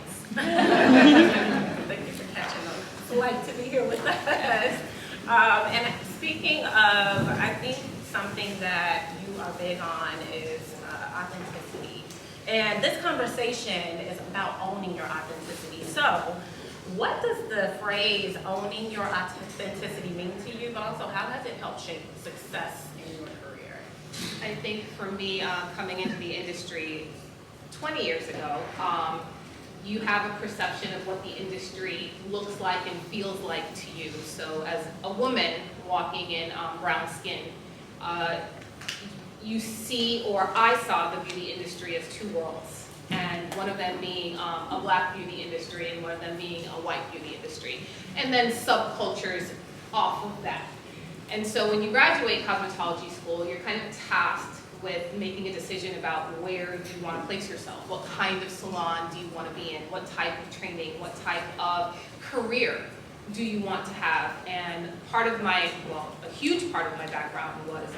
Thank you for catching those. Glad to be here with us. And Speaking of, I think something that you are big on is authenticity. And this conversation is about owning your authenticity. So, what does the phrase owning your authenticity mean to you, but also how has it helped shape success in your career? I think for me, coming into the industry 20 years ago, you have a perception of what the industry looks like and feels like to you. So as a woman walking in brown skin, you see, or I saw the beauty industry as two worlds, and one of them being a black beauty industry and one of them being a white beauty industry, and then subcultures off of that. And so when you graduate cosmetology school, you're kind of tasked with making a decision about where you want to place yourself. What kind of salon do you want to be in? What type of training? What type of career do you want to have? And part of my, well, a huge part of my background was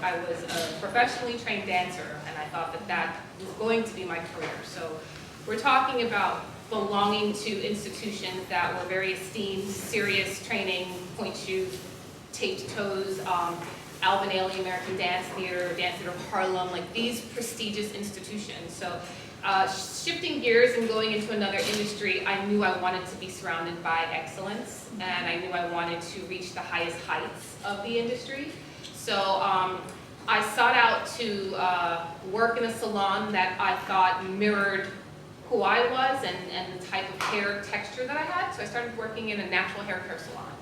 I was a professionally trained dancer, and I thought that that was going to be my career. So we're talking about belonging to institutions that were very esteemed, serious training, point shoes, taped toes, Alvin Ailey American Dance Theater of Harlem, like these prestigious institutions. So shifting gears and going into another industry, I knew I wanted to be surrounded by excellence, and I knew I wanted to reach the highest heights of the industry. So I sought out to work in a salon that I thought mirrored who I was and the type of hair texture that I had. So I started working in a natural hair care salon.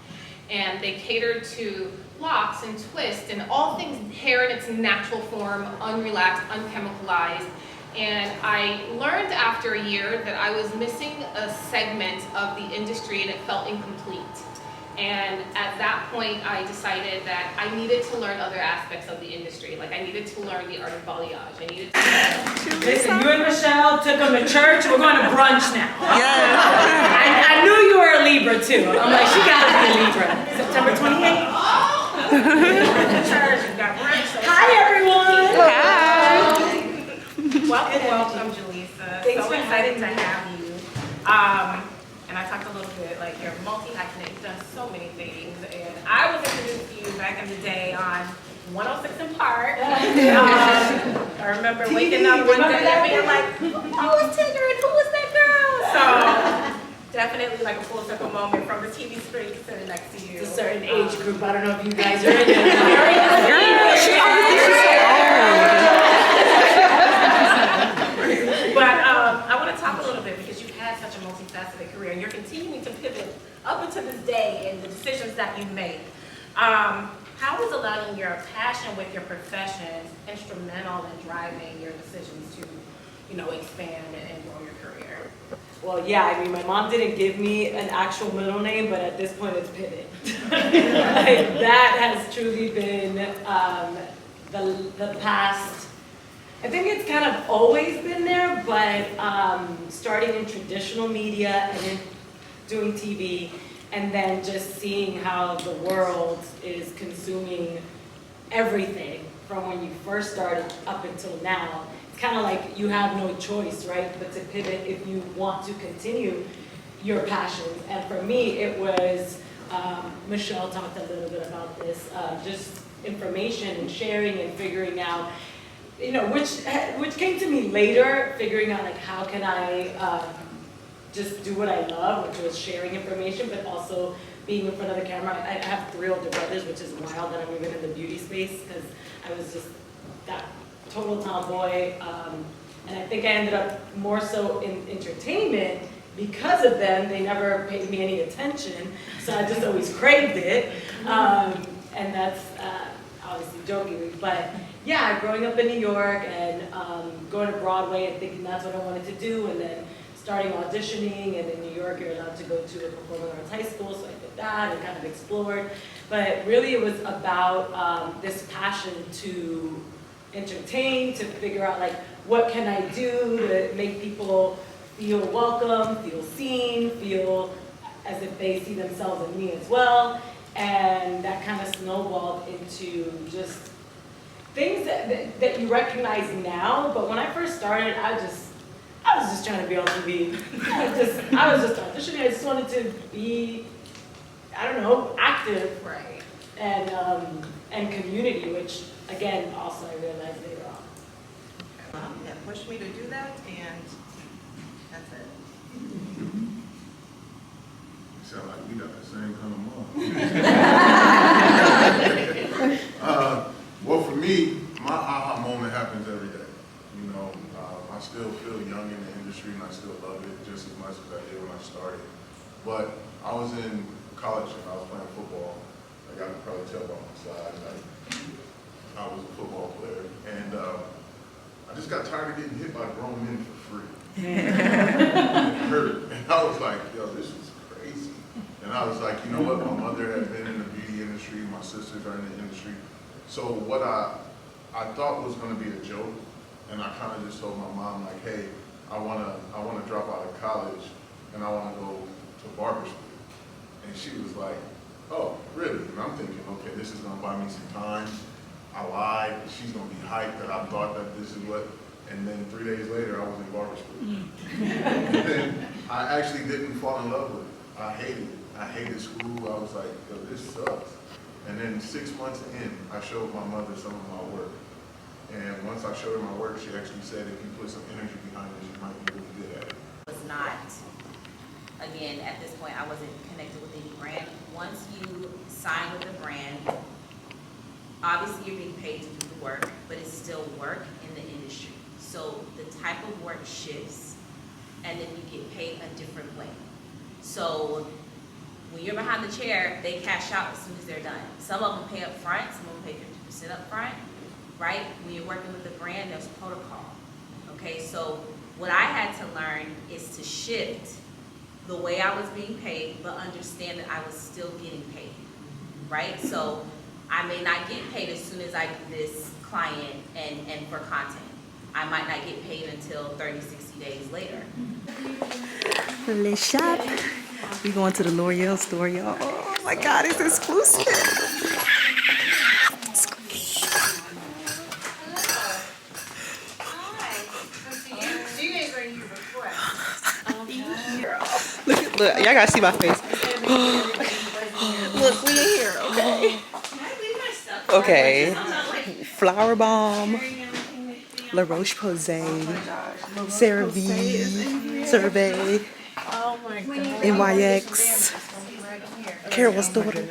And they catered to locks and twists and all things hair in its natural form, unrelaxed, unchemicalized. And I learned after a year that I was missing a segment of the industry and it felt incomplete. And at that point, I decided that I needed to learn other aspects of the industry. Like I needed to learn the art of balayage. I needed to... Listen, you and Michelle took them to church. We're going to brunch now. Yeah. I knew you were a Libra too. I'm like, she got to be a Libra. September 28th. Church, we got brunch. Hi, everyone. Hi. Welcome, Jaleesa. Thanks so for excited having to me. have you. And I talked a little bit, like you're multi-hyphenate, you've done so many things. And I was introduced to you back in the day on 106 in Park. I remember waking up one day and being like, who was Tigger and who was that girl? So definitely like a full circle moment from the TV screen sitting next to you. It's a certain age group. I don't know if you guys are in it. But I want to talk a little bit because you've had such a multifaceted career and you're continuing to pivot up until this day in the decisions that you've made. How is allowing your passion with your profession instrumental in driving your decisions to, you know, expand and grow your career? Well, yeah, I mean, my mom didn't give me an actual middle name, but at this point it's Pivot. Like, that has truly been the past, I think it's kind of always been there, but starting in traditional media and then doing TV, and then just seeing how the world is consuming everything from when you first started up until now. It's kind of like you have no choice, right, but to pivot if you want to continue your passions. And for me, it was, Michelle talked a little bit about this, just information and sharing and figuring out, you know, which came to me later, figuring out like how can I just do what I love, which was sharing information, but also being in front of the camera. I have 3 older brothers, which is wild that I'm even in the beauty space because I was just that total tomboy. And I think I ended up more so in entertainment because of them. They never paid me any attention, so I just always craved it. And that's obviously jokingly, but yeah, growing up in New York and going to Broadway and thinking that's what I wanted to do, and then starting auditioning, and in New York you're allowed to go to a performing arts high school, so I did that and kind of explored. But really it was about this passion to entertain, to figure out like what can I do to make people feel welcome, feel seen, feel as if they see themselves in me as well. And that kind of snowballed into just things that you recognize now, but when I first started, I was just trying to be on TV. I was just auditioning. I just wanted to be, I don't know, active. Right. and community, which again, also I realized later on. That pushed me to do that, and that's it. Sound like we got the same kind of mom. Well, for me, my aha moment happens every day. You know, I still feel young in the industry, and I still love it just as much as I did when I started. But I was in college and I was playing football. Like I can probably tell by my side. I was a football player, and I just got tired of getting hit by grown men for free. It hurt, and I was like, yo, this is crazy. And I was like, you know what? My mother had been in the beauty industry. My sisters are in the industry. So what I thought was going to be a joke, and I kind of just told my mom, like, hey, I wanna drop out of college, and I want to go to barber school. And she was like, oh, really? And I'm thinking, okay, this is going to buy me some time. I lied. She's going to be hyped that I thought that this is what. And then 3 days later, I was in barber school. And then I actually didn't fall in love with it. I hated it. I hated school. I was like, yo, this sucks. And then 6 months in, I showed my mother some of my work. And once I showed her my work, she actually said, if you put some energy behind it, you might be really good at it. Was not, again, at this point, I wasn't connected with any brand. Once you sign with a brand, obviously you're being paid to do the work, but it's still work in the industry. So the type of work shifts, and then you get paid a different way. So when you're behind the chair, they cash out as soon as they're done. Some of them pay up front, some of them pay 50% up front, right? When you're working with the brand, there's protocol, okay? So what I had to learn is to shift the way I was being paid, but understand that I was still getting paid, right? So I may not get paid as soon as I do this client and for content. I might not get paid until 30, 60 days later. Let's shop. We going to the L'Oreal store, y'all. Oh my God, it's exclusive. Look, y'all gotta see my face. Look, we in here, okay? Okay. Flower Bomb, La Roche-Posay, CeraVe, Survey, NYX, Carol's daughter.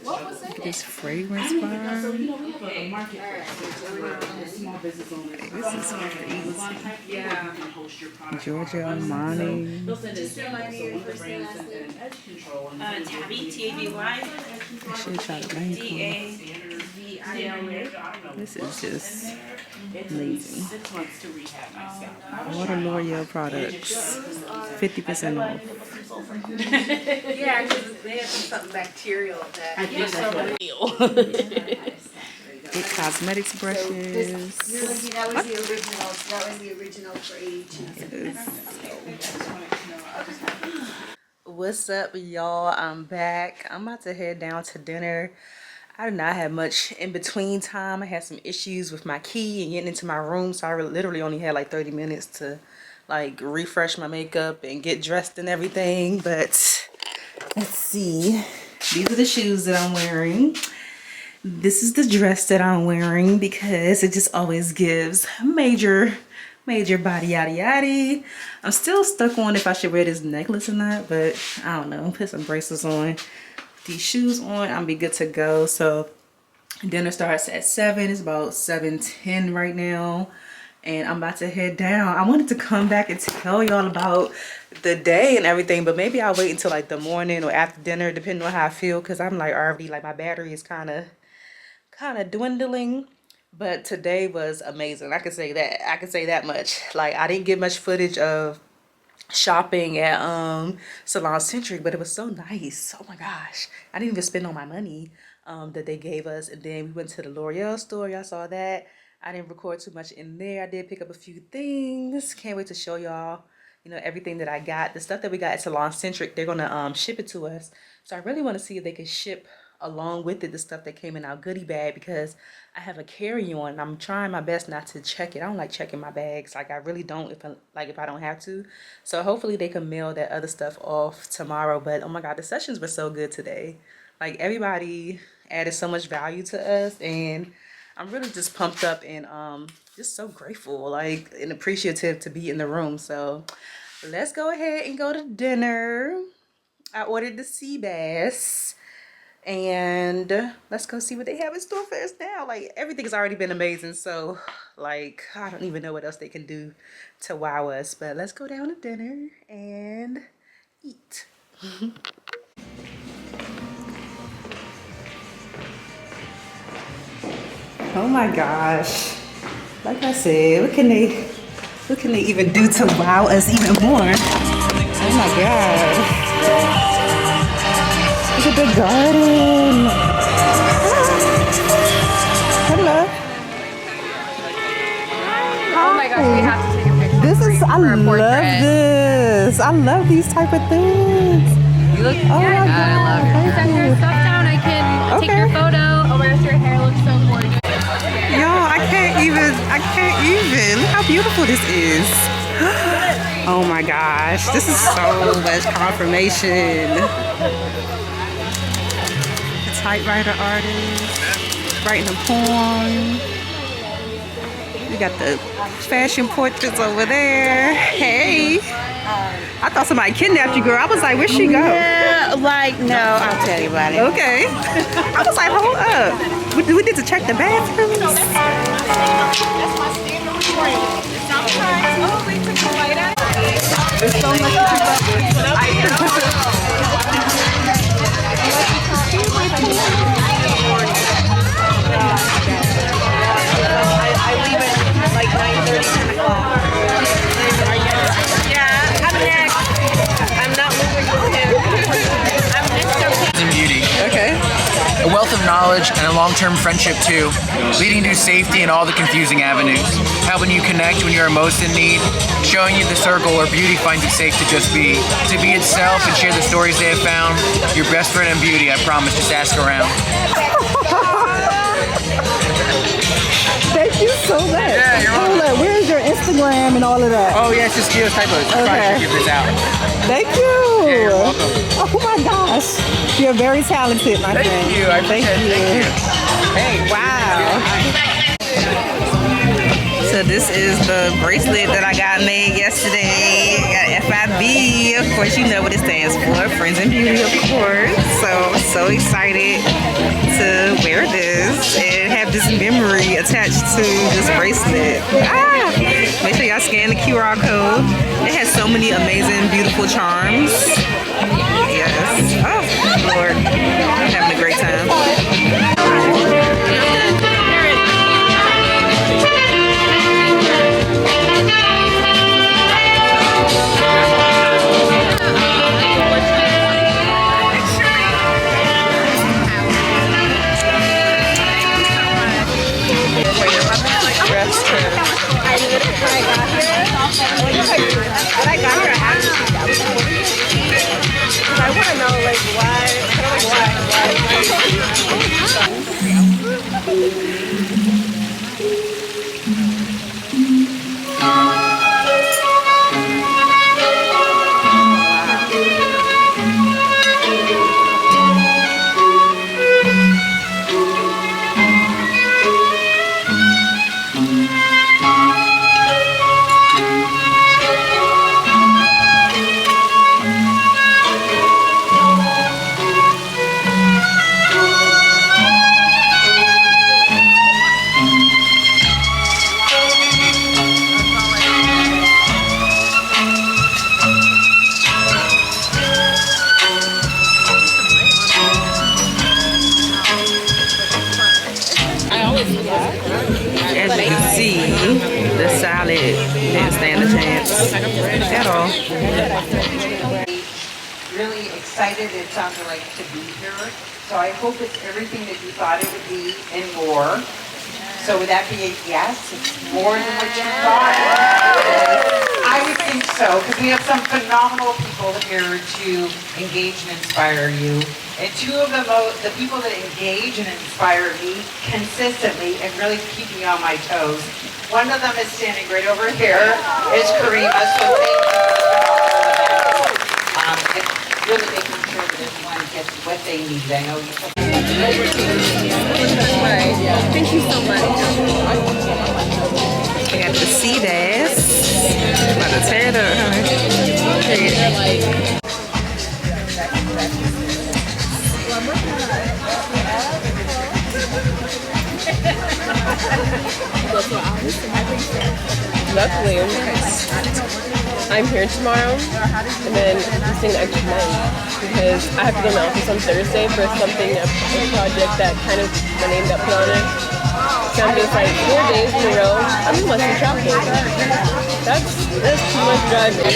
Look at this fragrance bar. This is crazy. Georgia Armani. Tabby, T-A-B-Y. That shit shot This is just amazing. All the L'Oreal products, 50% off. Yeah, because they have something bacterial that I think that's what It cosmetics brushes. That was the original. That was the original for 82. What's up, y'all? I'm back. I'm about to head down to dinner. I did not have much in between time. I had some issues with my key and getting into my room, so I literally only had like 30 minutes to like refresh my makeup and get dressed and everything. But let's see. These are the shoes that I'm wearing. This is the dress that I'm wearing because it just always gives major body yada yada. I'm still stuck on if I should wear this necklace or not, but I don't know. Put some bracelets on, these shoes on, I'll be good to go. So dinner starts at 7. It's about 7:10 right now, and I'm about to head down. I wanted to come back and tell y'all about the day and everything, but maybe I'll wait until like the morning or after dinner, depending on how I feel, because I'm like already like my battery is kind of dwindling. But today was amazing. I can say that. I can say that much. Like I didn't get much footage of shopping at SalonCentric, but it was so nice. Oh my gosh, I didn't even spend all my money that they gave us. And then we went to the L'Oreal store. Y'all saw that. I didn't record too much in there. I did pick up a few things. Can't wait to show y'all, you know, everything that I got. The stuff that we got at SalonCentric, they're gonna ship it to us. So I really want to see if they can ship along with it the stuff that came in our goodie bag, because I have a carry-on. I'm trying my best not to check it. I don't like checking my bags. Like I really don't if I don't have to. So hopefully they can mail that other stuff off tomorrow. But oh my god, the sessions were so good today. Like everybody added so much value to us, and I'm really just pumped up and just so grateful, like, and appreciative to be in the room. So let's go ahead and go to dinner. I ordered the sea bass, and let's go see what they have in store for us now. Like, everything's already been amazing, so like I don't even know what else they can do to wow us. But let's go down to dinner and eat. Oh my gosh, like I said, what can they even do to wow us even more? Oh my god, look at the garden. Hello. Oh my gosh, we have to take a picture. This is, I love this. I love these type of things. You look, oh my god, I love your set your stuff down. I can take your photo. Oh my gosh, your hair looks so gorgeous. Yo, I can't even. Look how beautiful this is. Oh my gosh, this is so much confirmation. The typewriter artist, writing a poem. We got the fashion portraits over there. Hey. I thought somebody kidnapped you, girl. I was like, where'd she go? Yeah, like, no, I'll tell you about it. Okay. I was like, hold up. We need to check the bathrooms. That's my standard recording. Sometimes, oh, we took the light out. There's so much I leave at like 9:30, 10 o'clock. Yeah, I'm next. I'm not moving with him. I'm next. Beauty. Okay. A wealth of knowledge and a long-term friendship too, leading to safety in all the confusing avenues, helping you connect when you are most in need, showing you the circle where beauty finds it safe to just be, to be itself and share the stories they have found. Your best friend in beauty, I promise, just ask around. Thank you so much. Yeah, you're welcome. Hold up, where's your Instagram and all of that? Oh yeah, it's just Gio's typos. Okay. Give this out. Thank you. Yeah, you're welcome. Oh my gosh. You're very talented, my friend. Thank you. I appreciate it. Thank you. Hey. Wow. So this is the bracelet that I got made yesterday. Got FIB. Of course, you know what it stands for. Friends in Beauty, of course. So I'm so excited to wear this and have this memory attached to this bracelet. Make sure y'all scan the QR code. It has so many amazing, beautiful charms. Yes. Oh, Lord. I'm having a great time. I want to know, like, why? As you can see, the salad didn't stand a chance at all. Really excited, it sounded like, to be here. So I hope it's everything that you thought it would be and more. So would that be a yes? It's more than what you thought? I would think so, because we have some phenomenal people here to engage and inspire you. And two of the people that engage and inspire me consistently and really keep me on my toes. One of them is standing right over here, is Karima, so thank you for all of that. And really making sure that everyone just what they need. I know you. Thank you so much. We got the sea bass. About to tear it up, Luckily, I'm here tomorrow, and then I'm staying an extra night because I have to go to my office on Thursday for something, a project that kind of my name got put on it. So I'm just like 4 days in a row. I'm in Western traffic. That's too much driving.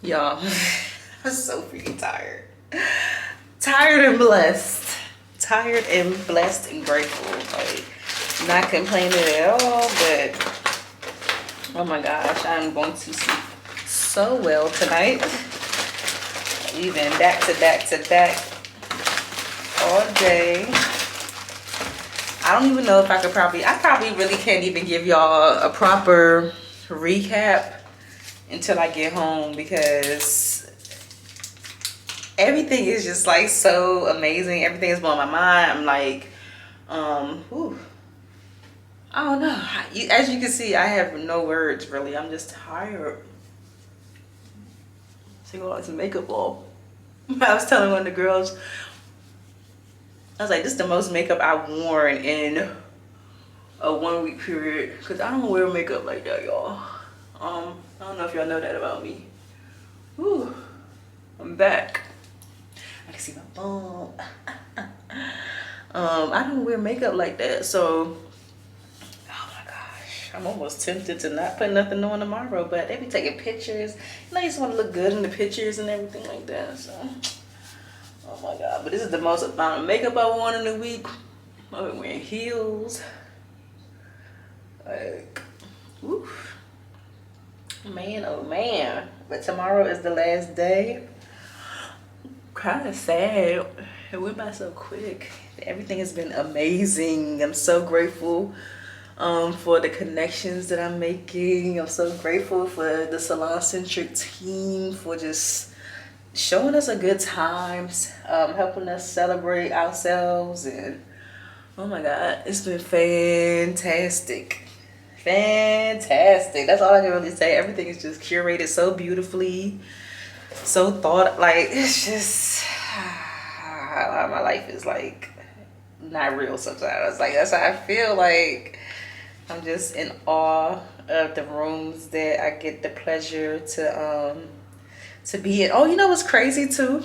Y'all, I'm so freaking tired. Tired and blessed. Tired and blessed and grateful. Like, not complaining at all, but oh my gosh, I'm going to sleep so well tonight. Even back to back to back all day. I don't even know if I probably really can't even give y'all a proper recap until I get home, because everything is just like so amazing. Everything is blowing my mind. I'm like, I don't know. As you can see, I have no words really. I'm just tired. See all this makeup off. I was telling one of the girls, I was like, this is the most makeup I've worn in a 1 week period, because I don't wear makeup like that, y'all. I don't know if y'all know that about me. Whew, I'm back. I can see my bump. I don't wear makeup like that, so oh my gosh, I'm almost tempted to not put nothing on tomorrow, but they be taking pictures. You know, you just want to look good in the pictures and everything like that, so oh my god. But this is the most amount of makeup I worn in a week. I've been wearing heels. Like, woof. Man, oh man. But tomorrow is the last day. Kind of sad. It went by so quick. Everything has been amazing. I'm so grateful for the connections that I'm making. I'm so grateful for the SalonCentric team for just showing us a good time, helping us celebrate ourselves, and oh my god, it's been fantastic. Fantastic. That's all I can really say. Everything is just curated so beautifully, so thought, like, it's just my life is like not real sometimes. Like, that's how I feel. Like, I'm just in awe of the rooms that I get the pleasure to be in. Oh, you know what's crazy too?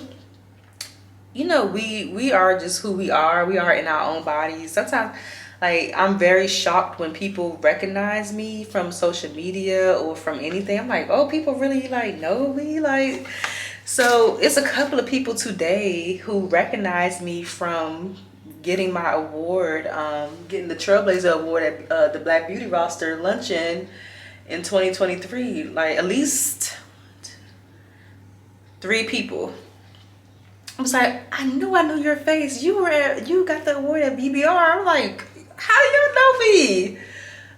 You know, we are just who we are. We are in our own bodies. Sometimes, like, I'm very shocked when people recognize me from social media or from anything. I'm like, oh, people really like know me. Like, so it's a couple of people today who recognize me from getting my award, getting the Trailblazer Award at the Black Beauty Roster luncheon in 2023. Like, at least 3 people. I was like, I knew your face. You got the award at BBR. I'm like, how do you know me?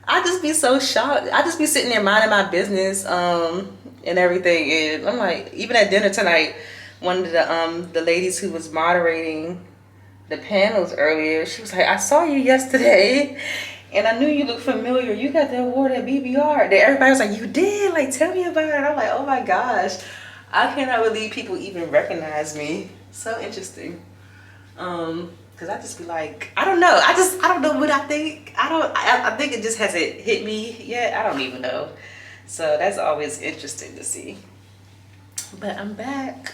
I just be so shocked. I just be sitting there minding my business, and and everything. And I'm like, even at dinner tonight, one of the ladies who was moderating the panels earlier, she was like, I saw you yesterday and I knew you looked familiar. You got the award at BBR. Then everybody was like, you did? Like, tell me about it. I'm like, oh my gosh. I cannot believe people even recognize me. So interesting. Cause I just be like, I don't know. I don't know what I think. I think it just hasn't hit me yet. I don't even know. So that's always interesting to see. But I'm back.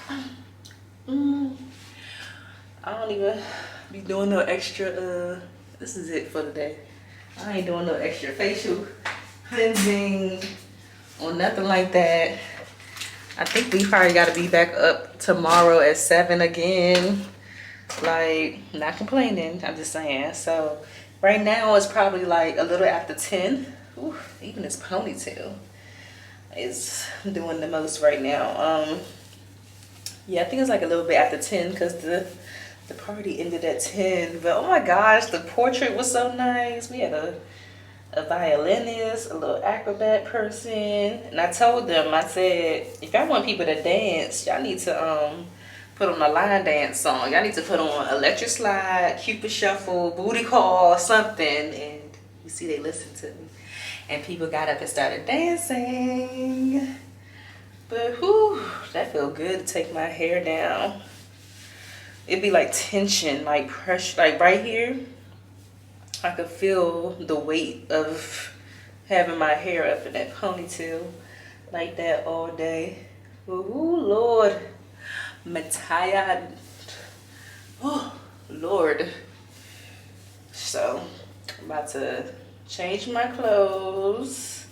I don't even be doing no extra, this is it for the day. I ain't doing no extra facial cleansing or nothing like that. I think we probably gotta be back up tomorrow at 7 again. Like, not complaining, I'm just saying. So right now it's probably like a little after 10. Ooh, even this ponytail is doing the most right now. Yeah, I think it's like a little bit after 10 because the party ended at 10. But oh my gosh, the portrait was so nice. We had a violinist, a little acrobat person. And I told them, I said, if y'all want people to dance, y'all need to put on a line dance song. Y'all need to put on Electric Slide, Cupid Shuffle, Booty Call, something. And you see, they listened to me. And people got up and started dancing. But whew, that felt good to take my hair down. It'd be like tension, like pressure, like right here. I could feel the weight of having my hair up in that ponytail like that all day. Ooh, Lord. I'm tired. Oh, Lord. So, I'm about to change my clothes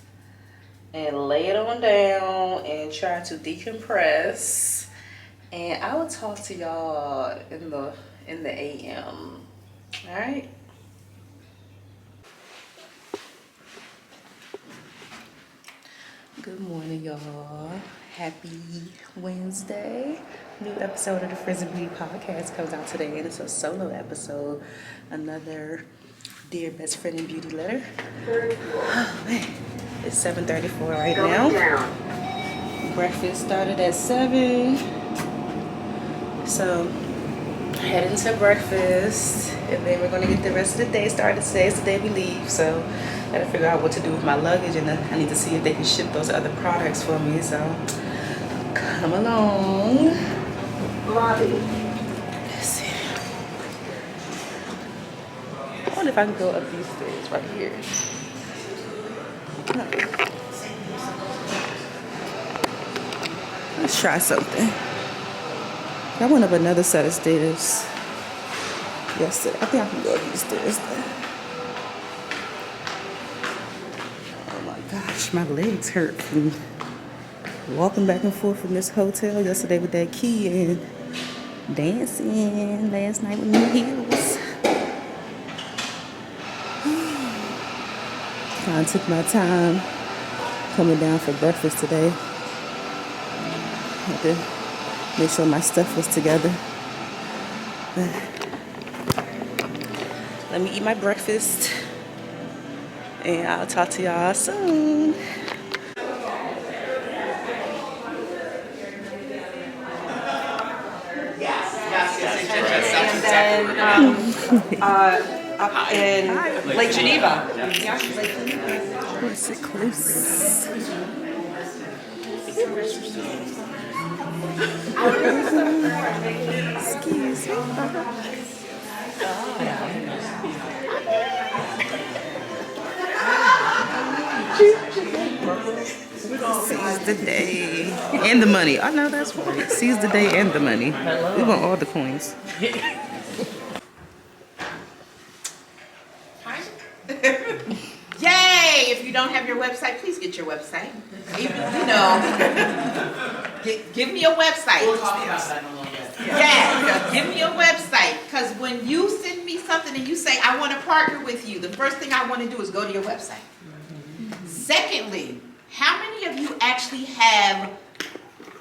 and lay it on down and try to decompress. And I will talk to y'all in the AM. All right. Good morning, y'all. Happy Wednesday. New episode of the Friends and Beauty Podcast comes out today, and it's a solo episode. Another Dear Best Friend and Beauty letter. Oh man, it's 7:34 right now. Breakfast started at 7. So, heading to breakfast, and then we're gonna get the rest of the day started. Today is the day we leave, so I gotta figure out what to do with my luggage, and I need to see if they can ship those other products for me. So, come along. Lobby. Let's see. I wonder if I can go up these stairs right here. Let's try something. I went up another set of stairs yesterday. I think I can go up these stairs though. Oh my gosh, my legs hurt from walking back and forth from this hotel yesterday with that key and dancing last night with new heels. I took my time coming down for breakfast today. Had to make sure my stuff was together. Let me eat my breakfast and I'll talk to y'all soon. Up in Lake Geneva. What's it close? Excuse me. Seize the day and the money. I know that's right. Seize the day and the money. We want all the coins. Yay! If you don't have your website, please get your website. Even, give me a website. We'll talk about that in a little bit. Yeah, give me a website. Because when you send me something and you say, I want to partner with you, the first thing I want to do is go to your website. Secondly, how many of you actually have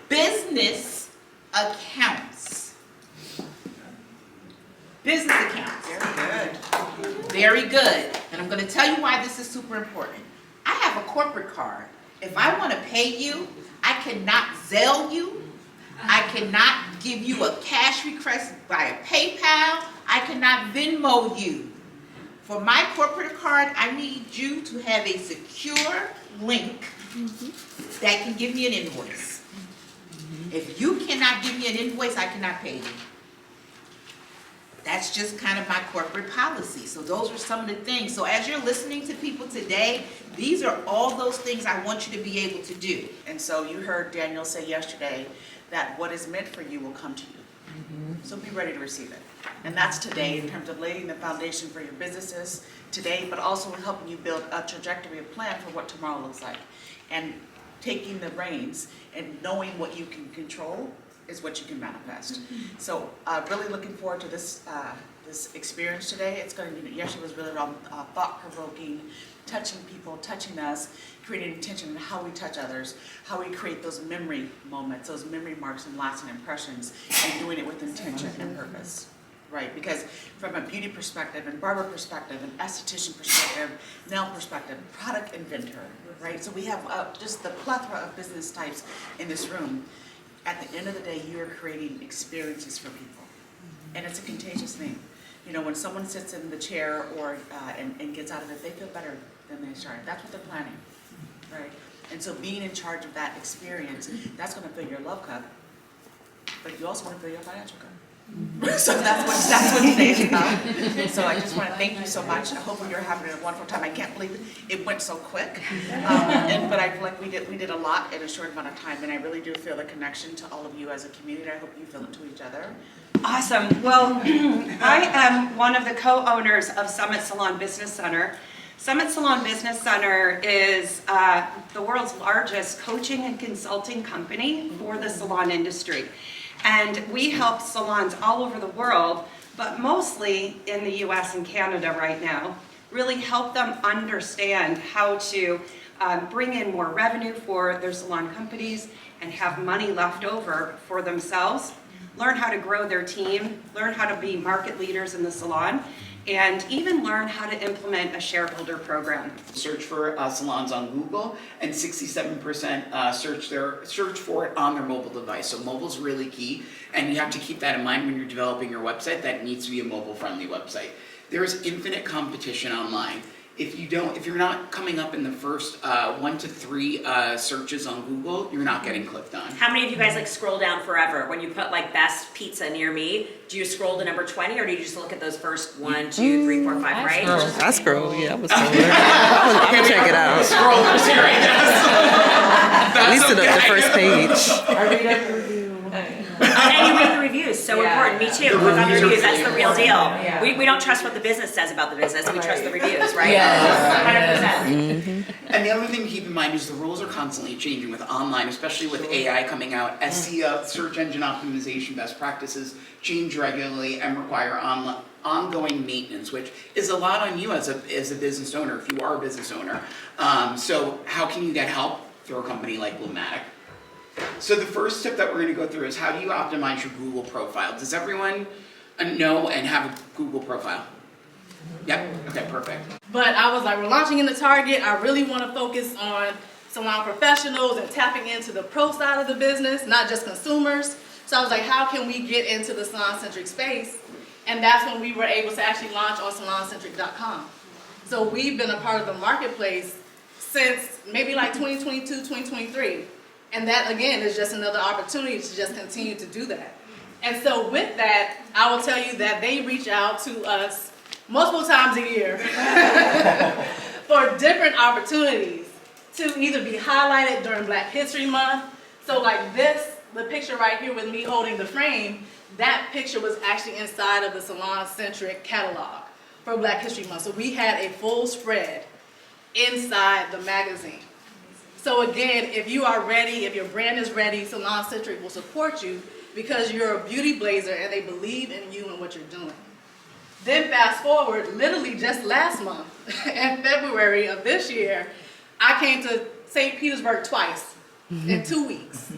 business accounts? Business accounts. Very good. Very good. And I'm going to tell you why this is super important. I have a corporate card. If I want to pay you, I cannot Zelle you. I cannot give you a cash request via PayPal. I cannot Venmo you. For my corporate card, I need you to have a secure link that can give me an invoice. If you cannot give me an invoice, I cannot pay you. That's just kind of my corporate policy. So those are some of the things. So as you're listening to people today, these are all those things I want you to be able to do. And so you heard Daniel say yesterday that what is meant for you will come to you. So be ready to receive it. And that's today in terms of laying the foundation for your businesses today, but also helping you build a trajectory, a plan for what tomorrow looks like. And taking the reins and knowing what you can control is what you can manifest. So really looking forward to this this experience today. It's going to be, yesterday was really around thought-provoking, touching people, touching us, creating intention in how we touch others, how we create those memory moments, those memory marks and lasting impressions, and doing it with intention and purpose. Right, because from a beauty perspective, and barber perspective, and esthetician perspective, nail perspective, product inventor, right? So we have just the plethora of business types in this room. At the end of the day, you are creating experiences for people, and it's a contagious thing. You know, when someone sits in the chair or and gets out of it, they feel better than they started. That's what they're planning, right? And so being in charge of that experience, that's going to fill your love cup, but you also want to fill your financial cup. So that's what today is about. So I just want to thank you so much. I hope you're having a wonderful time. I can't believe it went so quick, but I feel like we did a lot in a short amount of time, and I really do feel the connection to all of you as a community. I hope you feel it to each other. Awesome. Well, I am one of the co-owners of Summit Salon Business Center. Summit Salon Business Center is the world's largest coaching and consulting company for the salon industry. And we help salons all over the world, but mostly in the US and Canada right now, really help them understand how to bring in more revenue for their salon companies and have money left over for themselves, learn how to grow their team, learn how to be market leaders in the salon, and even learn how to implement a shareholder program. Search for salons on Google, and 67% search for it on their mobile device. So mobile's really key, and you have to keep that in mind when you're developing your website. That needs to be a mobile-friendly website. There's infinite competition online. If you're not coming up in the first 1 to 3 searches on Google, you're not getting clicked on. How many of you guys like scroll down forever? When you put like best pizza near me, do you scroll to number 20 or do you just look at those first 1, 2, 3, 4, 5, right? I scroll, yeah, I was scrolling. I'm gonna check it out. Scrollers here, I guess. At least the first page. I read every review. And you read the reviews, so important. Me too. Click on the reviews, that's the real deal. Yeah. We don't trust what the business says about the business, we trust the reviews, right? Yeah. 100%. And the other thing to keep in mind is the rules are constantly changing with online, especially with AI coming out. SEO, search engine optimization best practices change regularly and require ongoing maintenance, which is a lot on you as a business owner, if you are a business owner. So how can you get help? Through a company like Bluematic. So the first tip that we're going to go through is how do you optimize your Google profile? Does everyone know and have a Google profile? Yep, okay, perfect. But I was like, we're launching into Target. I really want to focus on salon professionals and tapping into the pro side of the business, not just consumers. So I was like, how can we get into the SalonCentric space? And that's when we were able to actually launch on SalonCentric.com. So we've been a part of the marketplace since maybe like 2022, 2023. And that, again, is just another opportunity to just continue to do that. And so with that, I will tell you that they reach out to us multiple times a year for different opportunities to either be highlighted during Black History Month. So like this, the picture right here with me holding the frame, that picture was actually inside of the SalonCentric catalog for Black History Month. So we had a full spread inside the magazine. So again, if you are ready, if your brand is ready, SalonCentric will support you because you're a beauty blazer and they believe in you and what you're doing. Then fast forward, literally just last month, in February of this year, I came to St. Petersburg twice in 2 weeks.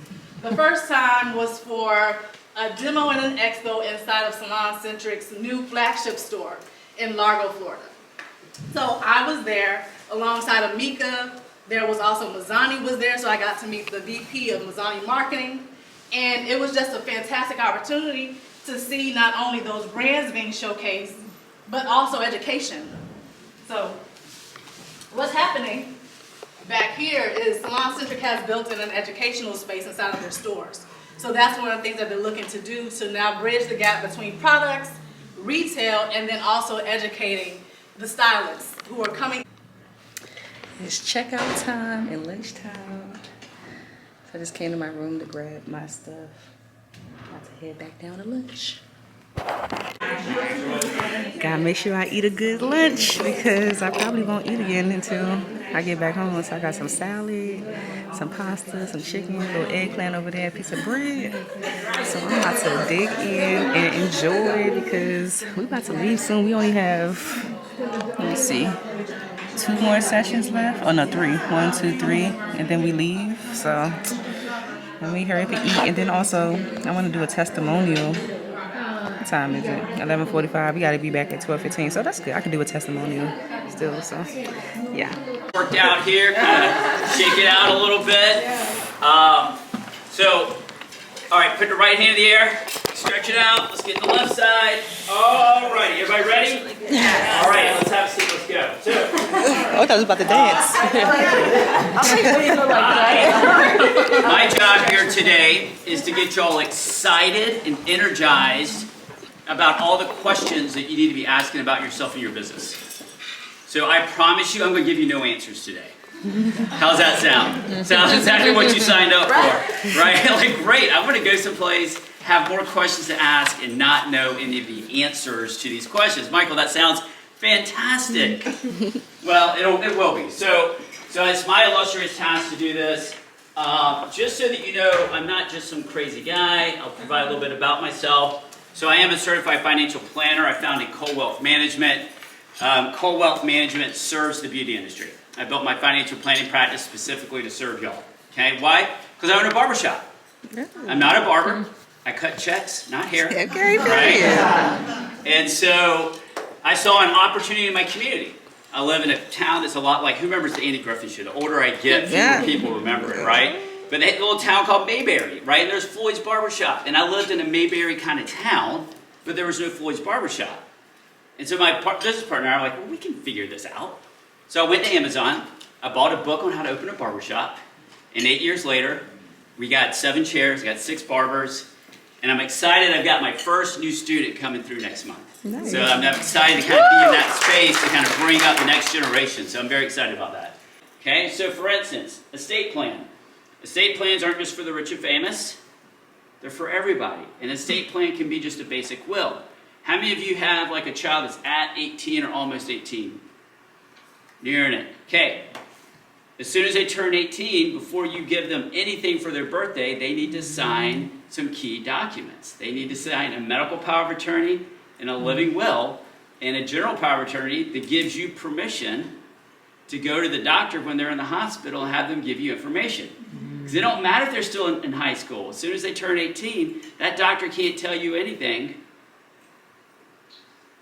The first time was for a demo and an expo inside of SalonCentric's new flagship store in Largo, Florida. So I was there alongside of Mika, There was also Mazzani was there, so I got to meet the VP of Mazzani Marketing. And it was just a fantastic opportunity to see not only those brands being showcased, but also education. So what's happening back here is SalonCentric has built in an educational space inside of their stores. So that's one of the things that they're looking to do to now bridge the gap between products, retail, and then also educating the stylists who are coming. It's checkout time and lunch time. So I just came to my room to grab my stuff. About to head back down to lunch. Gotta make sure I eat a good lunch because I probably won't eat again until I get back home. So I got some salad, some pasta, some chicken, a little eggplant over there, a piece of bread. So I'm about to dig in and enjoy because we're about to leave soon. We only have, let me see, 2 more sessions left. Oh no, 3. 1, 2, 3, and then we leave. So let me hurry up and eat. And then also, I want to do a testimonial. What time is it? 11:45. We got to be back at 12:15. So that's good. I can do a testimonial still. So yeah. Worked out here. Kind of shake it out a little bit. So, all right. Put the right hand in the air. Stretch it out. Let's get the left side. All righty. Everybody ready? All right. Let's have a seat. Let's go. So, I thought I was about to dance. my job here today is to get y'all excited and energized about all the questions that you need to be asking about yourself and your business. So I promise you I'm going to give you no answers today. How's that sound? Sounds exactly what you signed up for, right? Like, great, I want to go someplace, have more questions to ask, and not know any of the answers to these questions. Michael, that sounds fantastic. Well, it will be. So it's my illustrious task to do this. Just so that you know, I'm not just some crazy guy. I'll provide a little bit about myself. So I am a certified financial planner. I founded Cole Wealth Management. Cole Wealth Management serves the beauty industry. I built my financial planning practice specifically to serve y'all. Okay, why? Because I own a barbershop. I'm not a barber. I cut checks, not hair. Okay, right? And so I saw an opportunity in my community. I live in a town that's a lot like, who remembers the Andy Griffith show? The older I get, fewer people remember it, right? But they had a little town called Mayberry, right? And there's Floyd's Barbershop. And I lived in a Mayberry kind of town, but there was no Floyd's Barbershop. And so my business partner and I were like, well, we can figure this out. So I went to Amazon. I bought a book on how to open a barbershop. And 8 years later, we got 7 chairs, got 6 barbers. And I'm excited. I've got my first new student coming through next month. Nice. So I'm excited to kind of be in that space to kind of bring up the next generation. So I'm very excited about that. Okay, so for instance, estate plan. Estate plans aren't just for the rich and famous. They're for everybody. An estate plan can be just a basic will. How many of you have like a child that's at 18 or almost 18? Nearing it. Okay. As soon as they turn 18, before you give them anything for their birthday, they need to sign some key documents. They need to sign a medical power of attorney and a living will and a general power of attorney that gives you permission to go to the doctor when they're in the hospital and have them give you information. Because it don't matter if they're still in high school. As soon as they turn 18, that doctor can't tell you anything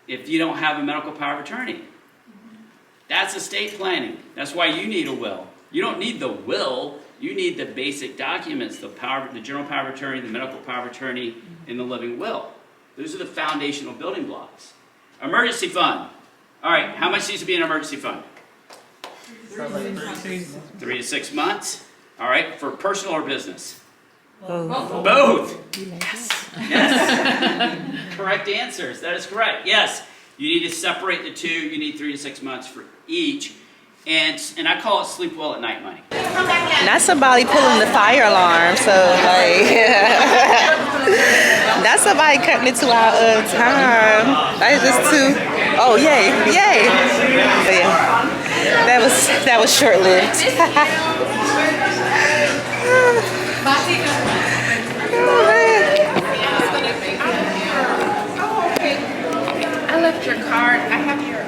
if you don't have a medical power of attorney. That's estate planning. That's why you need a will. You don't need the will. You need the basic documents, the general power of attorney, the medical power of attorney, and the living will. Those are the foundational building blocks. Emergency fund. All right, how much needs to be in an emergency fund? 3 to 6 months. All right, for personal or business? Both. Both. Yes. Yes. Correct answers. That is correct. Yes. You need to separate the two. You need 3 to 6 months for each. And I call it sleep well at night money. Not somebody pulling the fire alarm, so like that's somebody cutting into our time. That is just too. Oh yay, yay! But yeah, that was short lived. I left your card. I have your.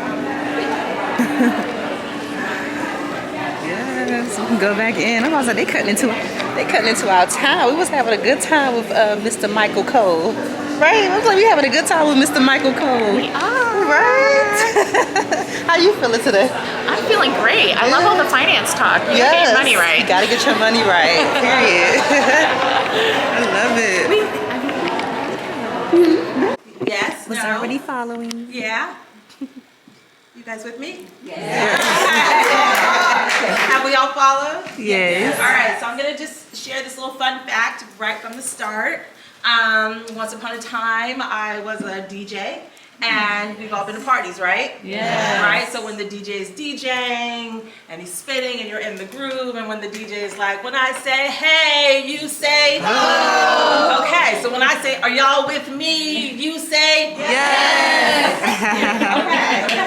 Yes, we can go back in. I'm also they cutting into our time. We was having a good time with Mr. Michael Cole. Right? Looks like we having a good time with Mr. Michael Cole. We are. Right? How you feeling today? I'm feeling great. I love all the finance talk. You Yes. get money right. You gotta get your money right. Period. I love it. Yes, Was no. already following. Yeah. You guys with me? Yes. Have we all followed? Yes. All right, so I'm gonna just share this little fun fact right from the start. Once upon a time, I was a DJ, and we've all been to parties, right? Yes. Right, so when the DJ is DJing, and he's spinning, and you're in the groove, and when the DJ is like, when I say hey, you say ho. Okay, so when I say, are y'all with me? You say yes. Okay.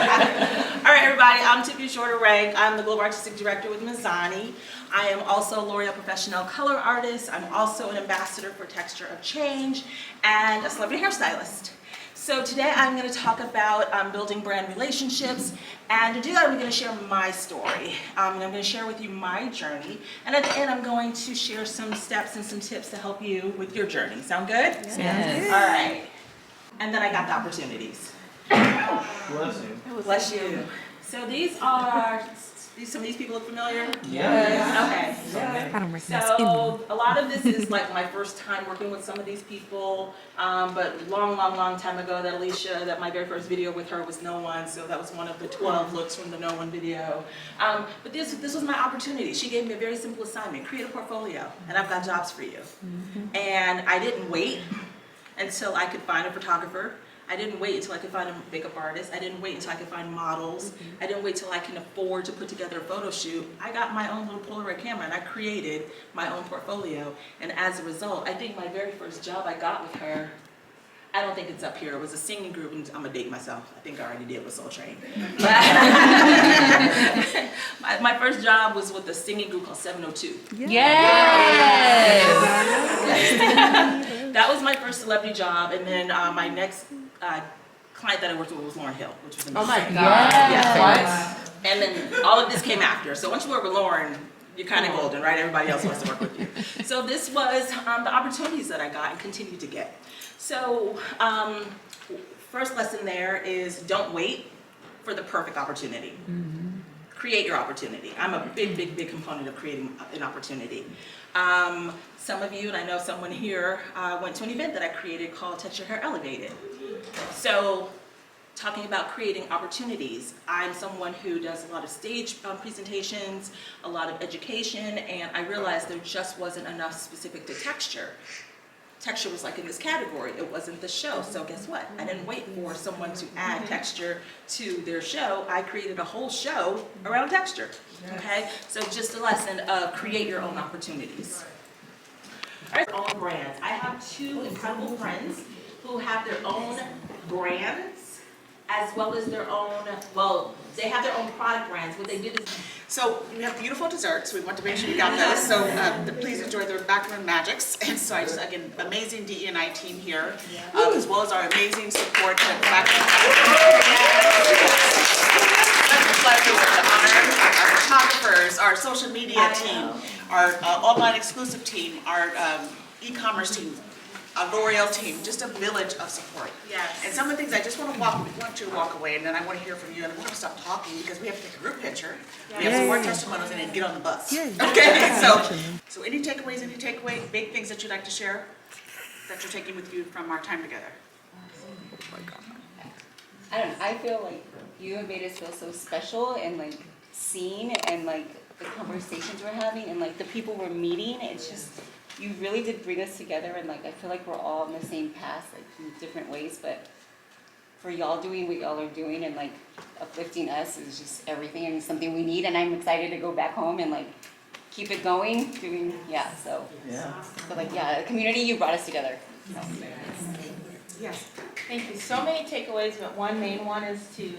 All right, everybody, I'm Tiffany Shorter Rank. I'm the Global Artistic Director with Mizani. I am also a L'Oreal Professional Color Artist. I'm also an ambassador for Texture of Change and a celebrity hairstylist. So today I'm going to talk about building brand relationships, and to do that I'm going to share my story. And I'm going to share with you my journey, and at the end I'm going to share some steps and some tips to help you with your journey. Sound good? Yes. All right. And then I got the opportunities. Bless you. Bless you. So these are, some of these people look familiar? Yes. Okay. I don't recognize So a lot of this is like my first time working with some of these people, but long time ago that Alicia, that my very first video with her was no one, so that was one of the 12 looks from the no one video. But this was my opportunity. She gave me a very simple assignment, create a portfolio, and I've got jobs for you. And I didn't wait until I could find a photographer. I didn't wait until I could find a makeup artist. I didn't wait until I could find models. I didn't wait till I can afford to put together a photo shoot. I got my own little Polaroid camera and I created my own portfolio. And as a result, I think my very first job I got with her, I don't think it's up here. It was a singing group, and I'm gonna date myself. I think I already did with Soul Train. My first job was with a singing group called 702. Yes. That was my first celebrity job, and then my next client that I worked with was Lauryn Hill, which was amazing. Oh my God. Yes. And then all of this came after. So once you work with Lauryn, you're kind of golden, right? Everybody else wants to work with you. So this was the opportunities that I got and continue to get. So first lesson there is don't wait for the perfect opportunity. Create your opportunity. I'm a big component of creating an opportunity. Some of you, and I know someone here, went to an event that I created called Touch Your Hair Elevated. So talking about creating opportunities, I'm someone who does a lot of stage presentations, a lot of education, and I realized there just wasn't enough specific to texture. Texture was like in this category, it wasn't the show. So guess what? I didn't wait for someone to add texture to their show. I created a whole show around texture. Okay? So just a lesson of create your own opportunities. All right, own brands. I have two incredible friends who have their own brands as well as their own, well, they have their own product brands. What they did is, so we have beautiful desserts. We want to make sure you got those. So please enjoy the backroom magics. And so I just, again, amazing DE&I team here, as well as our amazing support to the backroom pleasure with the honor. Our photographers, our social media team, our online exclusive team, our e-commerce team, a L'Oreal team, just a village of support. Yes. And some of the things I just want you to walk away, and then I want to hear from you, and we're going to stop talking because we have to take a group picture. We have some more testimonials, and then get on the bus. Okay, so any takeaways, big things that you'd like to share that you're taking with you from our time together? I don't know, I feel like you have made us feel so special and like seen, and like the conversations we're having and like the people we're meeting. It's just, you really did bring us together, and like I feel like we're all on the same path, like in different ways, but for y'all doing what y'all are doing and like uplifting us is just everything and something we need. And I'm excited to go back home and like keep it going, doing, so. But like, the community, you brought us together. So. Yes. Thank you. So many takeaways, but one main one is to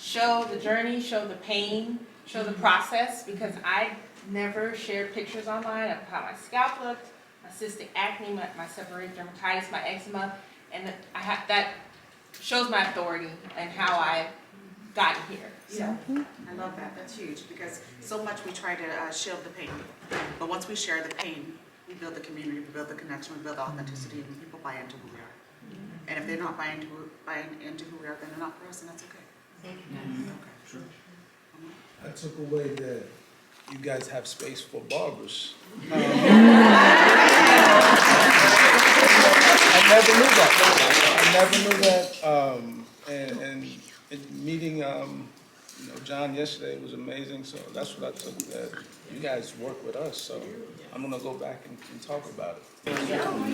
show the journey, show the pain, show the process, because I never shared pictures online of how my scalp looked, my cystic acne, my seborrheic dermatitis, my eczema, and that shows my authority and how I got here. So. I love that. That's huge, because so much we try to shield the pain, but once we share the pain, we build the community, we build the connection, we build the authenticity, and people buy into who we are. And if they're not buying into who we are, then they're not for us, and that's okay. I took away that you guys have space for barbers. I never knew that. And meeting John yesterday was amazing. So that's what I took, that you guys work with us. So I'm gonna go back and talk about it.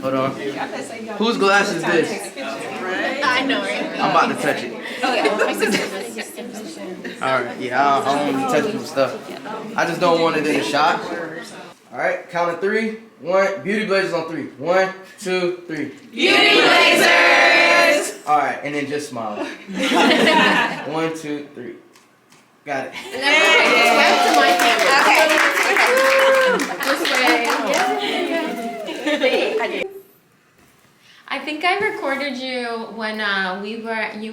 Hold on. Whose glass is this? I know, right? I'm about to touch it. Oh yeah, my sister. Alright, yeah, I don't want to touch some stuff. I just don't want it in a shot. Alright, count of 3. 1, Beauty Blazers on 3. 1, 2, 3. Beauty Blazers! Alright, and then just smile. 1, 2, 3. Got it. And then to my camera. This way. I think I recorded you when you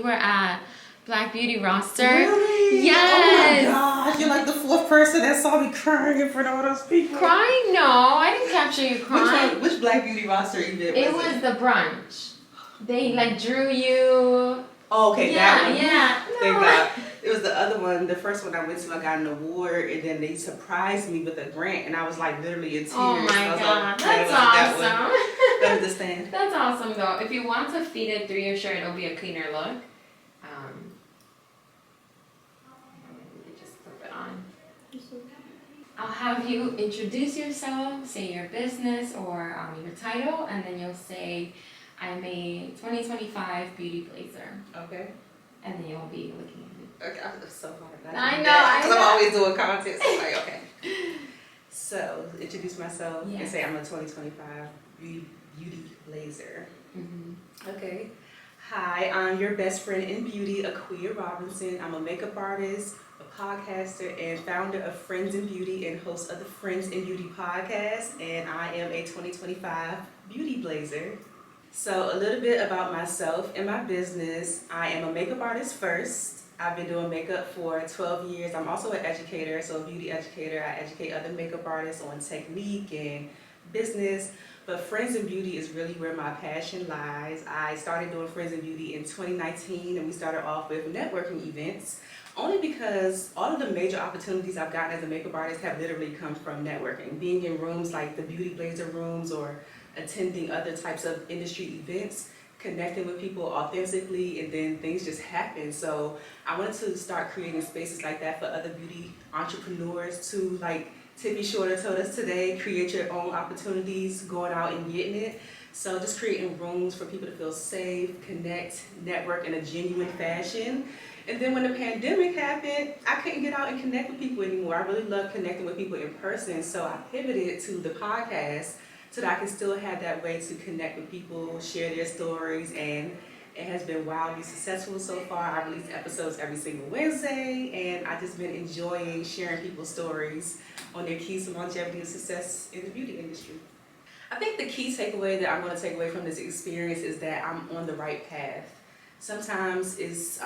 were at Black Beauty Roster. Really? Yes. Oh my gosh, you're like the 4th person that saw me crying in front of all those people. Crying? No, I didn't capture you crying. Which Black Beauty Roster event It was the brunch. They like drew you. Oh, okay, Yeah, that one. yeah. Thank God. It was the other one, the first one I went to, I got an award, and then they surprised me with a grant, and I was like literally in tears. Oh my God, that's That was the stand. That's awesome though. If you want to feed it through your shirt, it'll be a cleaner look. Just flip it on. I'll have you introduce yourself, say your business or your title, and then you'll say, I'm a 2025 Beauty Blazer. Okay. And then you'll be looking at me. Okay, I'm so hard. I know. Because I'm always doing content, so I'm like, okay. So, introduce myself and Yes. say I'm a 2025 Beauty Blazer. Okay. Hi, I'm your best friend in beauty, Aquia Robinson. I'm a makeup artist, a podcaster, and founder of Friends in Beauty and host of the Friends in Beauty podcast. And I am a 2025 Beauty Blazer. So a little bit about myself and my business. I am a makeup artist first. I've been doing makeup for 12 years. I'm also an educator, so a beauty educator. I educate other makeup artists on technique and business. But Friends in Beauty is really where my passion lies. I started doing Friends in Beauty in 2019, and we started off with networking events, only because all of the major opportunities I've gotten as a makeup artist have literally come from networking. Being in rooms like the Beauty Blazer rooms or attending other types of industry events, connecting with people authentically, and then things just happen. So I wanted to start creating spaces like that for other beauty entrepreneurs to, like Tippy Shorter told us today, create your own opportunities, going out and getting it. So just creating rooms for people to feel safe, connect, network in a genuine fashion. And then when the pandemic happened, I couldn't get out and connect with people anymore. I really love connecting with people in person, so I pivoted to the podcast so that I can still have that way to connect with people, share their stories, and it has been wildly successful so far. I release episodes every single Wednesday, and I've just been enjoying sharing people's stories on their keys to longevity and success in the beauty industry. I think the key takeaway that I'm going to take away from this experience is that I'm on the right path. Sometimes it's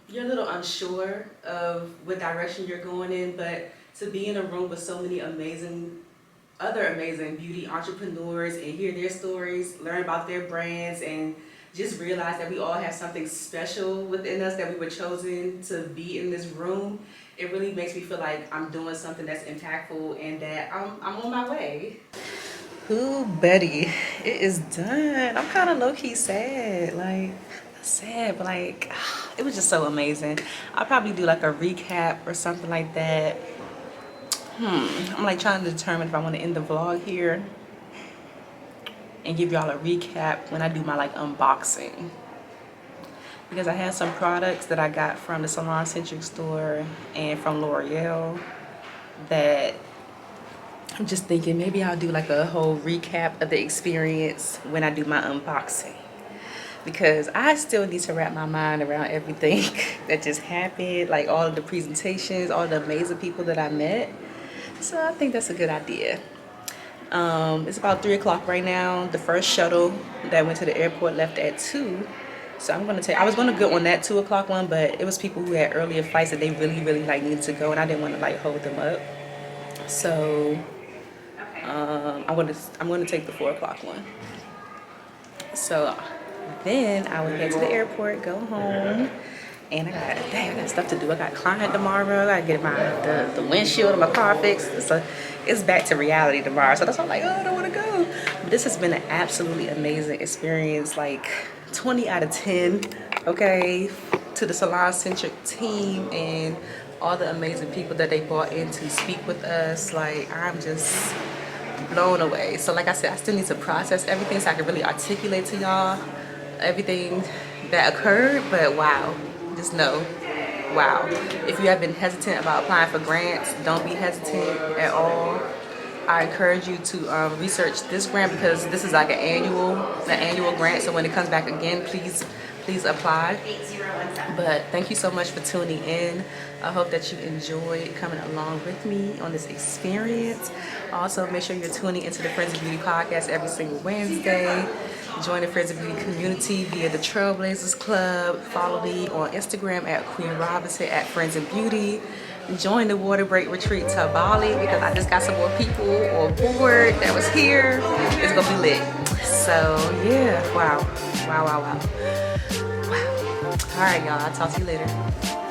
you're a little unsure of what direction you're going in, but to be in a room with so many other amazing beauty entrepreneurs and hear their stories, learn about their brands, and just realize that we all have something special within us, that we were chosen to be in this room, it really makes me feel like I'm doing something that's impactful and that I'm on my way. Ooh, Betty, it is done. I'm kind of low-key sad. Like, not sad, but like, it was just so amazing. I'll probably do like a recap or something like that. I'm like trying to determine if I want to end the vlog here and give y'all a recap when I do my like unboxing. Because I had some products that I got from the SalonCentric store and from L'Oreal that I'm just thinking maybe I'll do like a whole recap of the experience when I do my unboxing. Because I still need to wrap my mind around everything that just happened, like all of the presentations, all the amazing people that I met. So I think that's a good idea. It's about 3 o'clock right now. The first shuttle that went to the airport left at 2. So I'm gonna take, I was gonna go on that 2 o'clock one, but it was people who had earlier flights that they really like needed to go, and I didn't want to like hold them up. So I'm gonna take the 4 o'clock one. So Then I will head to the airport, go home, and I got stuff to do. I got a client tomorrow. I gotta get the windshield of my car fixed. So it's back to reality tomorrow. So that's why I'm like, oh, I don't want to go. But this has been an absolutely amazing experience. Like 20 out of 10. Okay, to the SalonCentric team and all the amazing people that they brought in to speak with us. Like, I'm just blown away. So like I said, I still need to process everything so I can really articulate to y'all everything that occurred. But wow, just know, wow. If you have been hesitant about applying for grants, don't be hesitant at all. I encourage you to research this grant because this is like an annual grant. So when it comes back again, please apply. But thank you so much for tuning in. I hope that you enjoyed coming along with me on this experience. Also, make sure you're tuning into the Friends of Beauty podcast every single Wednesday. Join the Friends of Beauty community via the Trailblazers Club. Follow me on Instagram at Queen Robinson at Friends of Beauty. Join the water break retreat to Bali because I just got some more people on board that was here. It's gonna be lit. So yeah, wow. All right, y'all, I'll talk to you later.